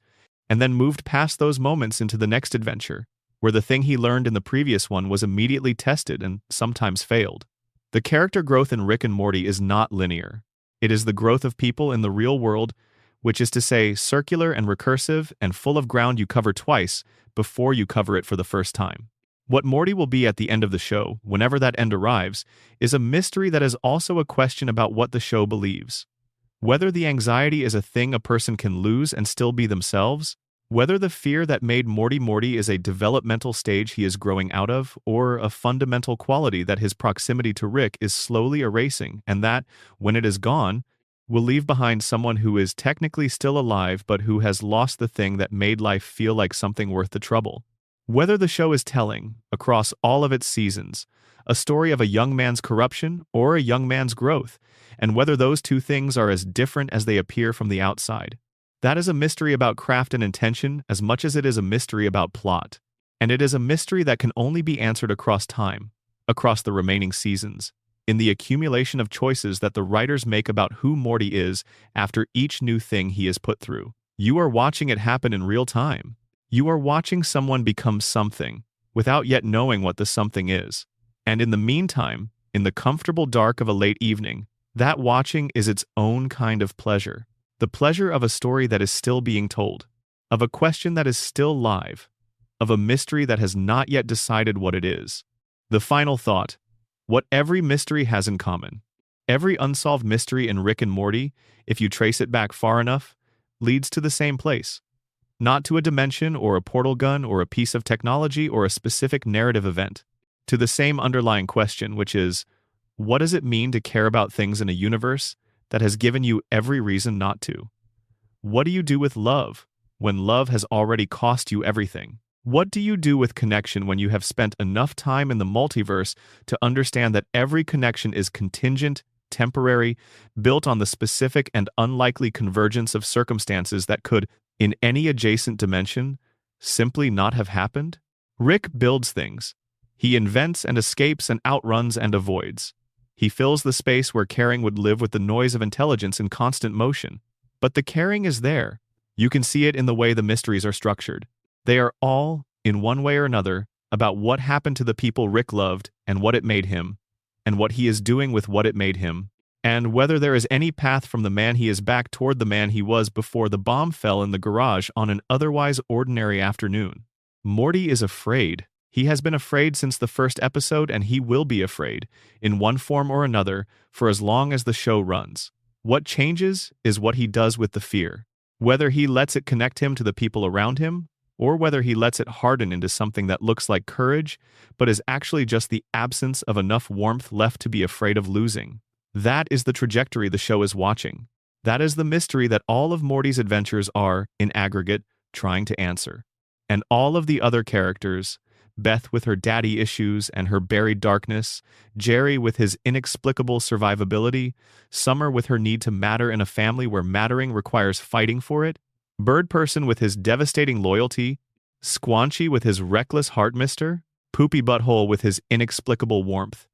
and then moved past those moments into the next adventure, where the thing he learned in the previous one was immediately tested and sometimes failed. The character growth in Rick and Morty is not linear. It is the growth of people in the real world, which is to say circular and recursive and full of ground you cover twice before you cover it for the first time. What Morty will be at the end of the show, whenever that end arrives, is a mystery that is also a question about what the show believes. Whether the anxiety is a thing a person can lose and still be themselves, whether the fear that made Morty Morty is a developmental stage he is growing out of, or a fundamental quality that his proximity to Rick is slowly erasing, and that, when it is gone, will leave behind someone who is technically still alive but who has lost the thing that made life feel like something worth the trouble. Whether the show is telling, across all of its seasons, a story of a young man's corruption or a young man's growth, and whether those two things are as different as they appear from the outside. That is a mystery about craft and intention as much as it is a mystery about plot. And it is a mystery that can only be answered across time, across the remaining seasons, in the accumulation of choices that the writers make about who Morty is after each new thing he is put through. You are watching it happen in real time. You are watching someone become something, without yet knowing what the something is. And in the meantime, in the comfortable dark of a late evening, that watching is its own kind of pleasure. The pleasure of a story that is still being told, of a question that is still live, of a mystery that has not yet decided what it is. The final thought: what every mystery has in common. Every unsolved mystery in Rick and Morty, if you trace it back far enough, leads to the same place. Not to a dimension or a portal gun or a piece of technology or a specific narrative event. To the same underlying question, which is, what does it mean to care about things in a universe that has given you every reason not to? What do you do with love? when love has already cost you everything? What do you do with connection when you have spent enough time in the multiverse to understand that every connection is contingent, temporary, built on the specific and unlikely convergence of circumstances that could, in any adjacent dimension, simply not have happened? Rick builds things. He invents and escapes and outruns and avoids. He fills the space where caring would live with the noise of intelligence in constant motion. But the caring is there. You can see it in the way the mysteries are structured. They are all, in one way or another, about what happened to the people Rick loved and what it made him, and what he is doing with what it made him, and whether there is any path from the man he is back toward the man he was before the bomb fell in the garage on an otherwise ordinary afternoon. Morty is afraid. He has been afraid since the first episode, and he will be afraid, in one form or another, for as long as the show runs. What changes is what he does with the fear. Whether he lets it connect him to the people around him, or whether he lets it harden into something that looks like courage, but is actually just the absence of enough warmth left to be afraid of losing. That is the trajectory the show is watching. That is the mystery that all of Morty's adventures are, in aggregate, trying to answer. And all of the other characters, Beth with her daddy issues and her buried darkness, Jerry with his inexplicable survivability, Summer with her need to matter in a family where mattering requires fighting for it, Bird Person with his devastating loyalty, Squanchy with his reckless heart mister, Poopybutthole with his inexplicable warmth,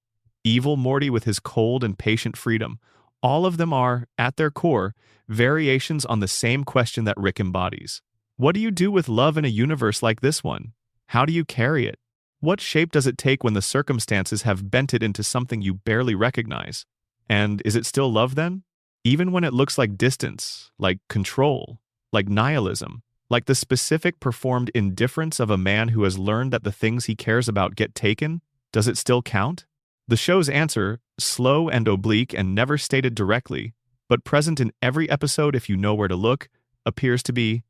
Evil Morty with his cold and patient freedom. All of them are, at their core, variations on the same question that Rick embodies. What do you do with love in a universe like this one? How do you carry it? What shape does it take when the circumstances have bent it into something you barely recognize? And is it still love then? Even when it looks like distance, like control, like nihilism, like the specific performed indifference of a man who has learned that the things he cares about get taken, does it still count? The show's answer, slow and oblique and never stated directly, but present in every episode if you know where to look, appears to be,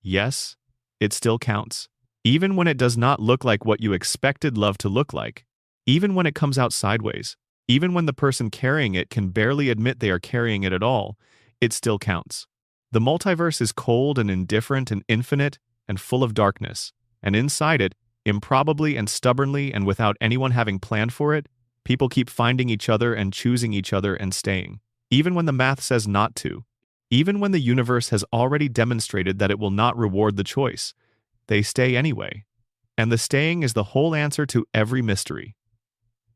yes, it still counts. Even when it does not look like what you expected love to look like, even when it comes out sideways, even when the person carrying it can barely admit they are carrying it at all, it still counts. The multiverse is cold and indifferent and infinite and full of darkness, and inside it, improbably and stubbornly and without anyone having planned for it, people keep finding each other and choosing each other and staying, even when the math says not to, even when the universe has already demonstrated that it will not reward the choice. They stay anyway. And the staying is the whole answer to every mystery.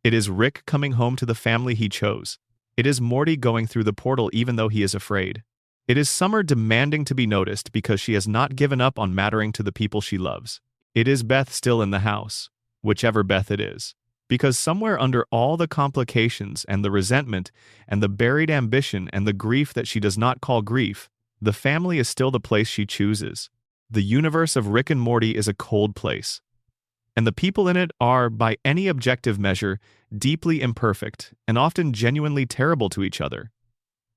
It is Rick coming home to the family he chose. It is Morty going through the portal even though he is afraid. It is Summer demanding to be noticed because she has not given up on mattering to the people she loves. It is Beth still in the house, whichever Beth it is. Because somewhere under all the complications and the resentment and the buried ambition and the grief that she does not call grief, the family is still the place she chooses. The universe of Rick and Morty is a cold place. And the people in it are, by any objective measure, deeply imperfect and often genuinely terrible to each other.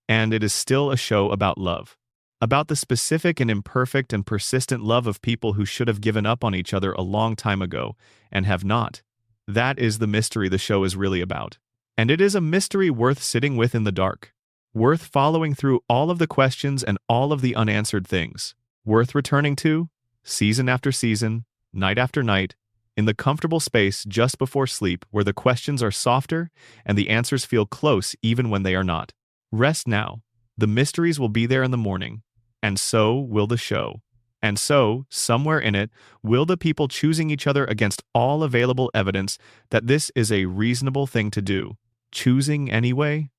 And it is still a show about love. About the specific and imperfect and persistent love of people who should have given up on each other a long time ago and have not. That is the mystery the show is really about. And it is a mystery worth sitting with in the dark. Worth following through all of the questions and all of the unanswered things. Worth returning to, season after season, night after night, in the comfortable space just before sleep where the questions are softer and the answers feel close even when they are not. Rest now. The mysteries will be there in the morning, and so will the show. And so, somewhere in it, will the people choosing each other against all available evidence that this is a reasonable thing to do, choosing anyway,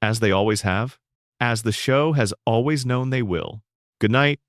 as they always have, as the show has always known they will. Good night.